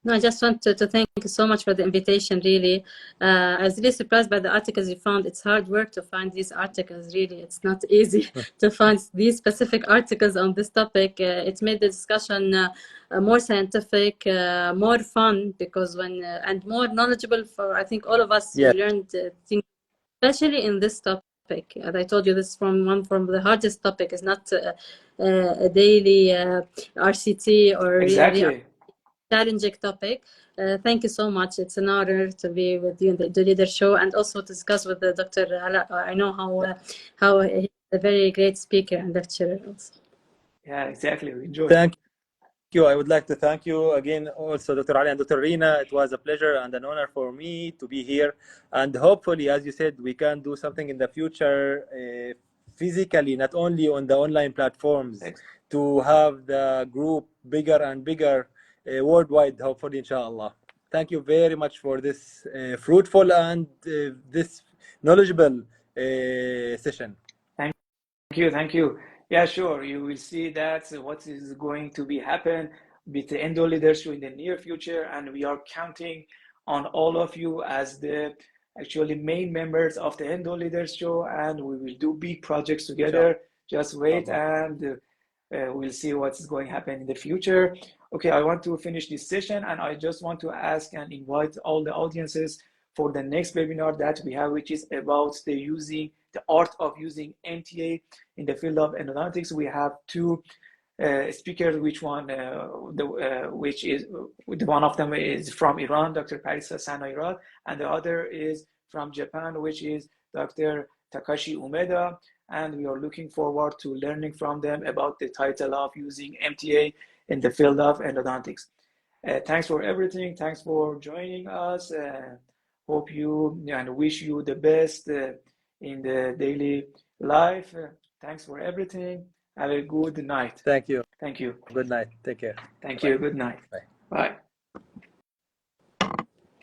No, I just want to thank you so much for the invitation, really. I was really surprised by the articles you found. It's hard work to find these articles, really. It's not easy to find these specific articles on this topic. It made the discussion more scientific, more fun, because and more knowledgeable for, I think, all of us. Yes. We learned things, especially in this topic. As I told you, this is from the hardest topic. It's not a daily RCT or really Exactly. challenging topic. Thank you so much. It's an honor to be with you in the Leader Show, and also to discuss with the Dr. Ala. I know how he's a very great speaker and lecturer also. Yeah, exactly. We enjoy. Thank you. I would like to thank you again, also Dr. Ali and Dr. Rina. It was a pleasure and an honor for me to be here. And hopefully, as you said, we can do something in the future physically, not only on the online platforms, to have the group bigger and bigger worldwide, hopefully, inshallah. Thank you very much for this fruitful and this knowledgeable session. Thank you. Yeah, sure. You will see that what is going to be happen with the Endo Leadership in the near future, and we are counting on all of you as the actually main members of the Endo Leadership, and we will do big projects together. Just wait, and we'll see what's going to happen in the future. Okay, I want to finish this session, and I just want to ask and invite all the audiences for the next webinar that we have, which is about the art of using MTA in the field of endodontics. We have two speakers, which one of them is from Iran, Dr. Parisa Sanayrat, and the other is from Japan, which is Dr. Takashi Umeda, and we are looking forward to learning from them about the title of using MTA in the field of endodontics. Thanks for everything. Thanks for joining us. Hope you and wish you the best in the daily life. Thanks for everything. Have a good night. Thank you. Thank you. Good night. Take care. Thank Bye. you. Good night. Bye. Bye.